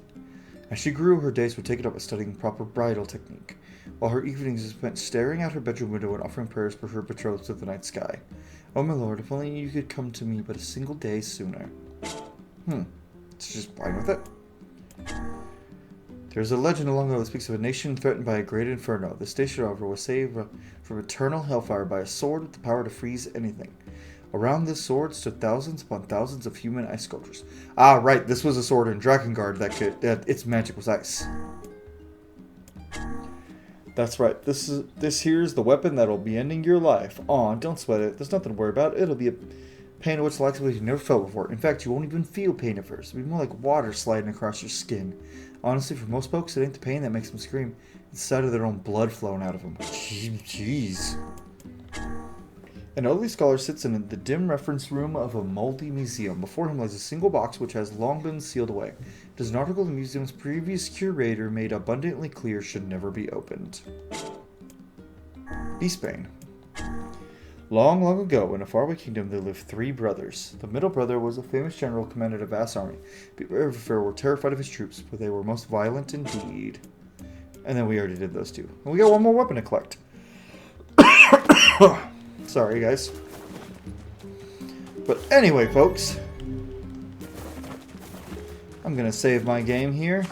As she grew, her days were taken up with studying proper bridal technique, while her evenings were spent staring out her bedroom window and offering prayers for her betrothed to the night sky. Oh my lord, if only you could come to me but a single day sooner. It's just fine with it. There's a legend along the road that speaks of a nation threatened by a great inferno. The station, however, was saved from eternal hellfire by a sword with the power to freeze anything. Around this sword stood thousands upon thousands of human ice sculptures. Ah, right, this was a sword in Drakengard that its magic was ice. That's right, this here's the weapon that'll be ending your life. Aw, don't sweat it, there's nothing to worry about. It'll be a pain which likely you've never felt before. In fact, you won't even feel pain at first. It'll be more like water sliding across your skin. Honestly, for most folks, it ain't the pain that makes them scream. It's the sight of their own blood flowing out of them. Jeez. An elderly scholar sits in the dim reference room of a moldy museum. Before him lies a single box which has long been sealed away. It is an article the museum's previous curator made abundantly clear should never be opened. Beastbane. Long, long ago, in a faraway kingdom, there lived 3 brothers. The middle brother was a famous general who commanded a vast army. People everywhere were terrified of his troops, but they were most violent indeed. And then we already did those 2. And we got one more weapon to collect. Sorry, guys. But anyway, folks. I'm going to save my game here.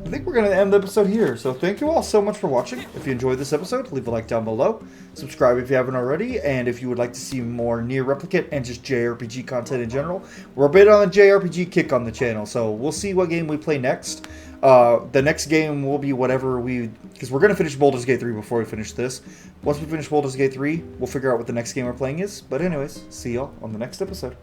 I think we're going to end the episode here. So thank you all so much for watching. If you enjoyed this episode, leave a like down below. Subscribe if you haven't already. And if you would like to see more Nier Replicant and just JRPG content in general, we're a bit on a JRPG kick on the channel. So we'll see what game we play next. The next game will be whatever because we're going to finish Baldur's Gate 3 before we finish this. Once we finish Baldur's Gate 3, we'll figure out what the next game we're playing is. But anyways, see y'all on the next episode.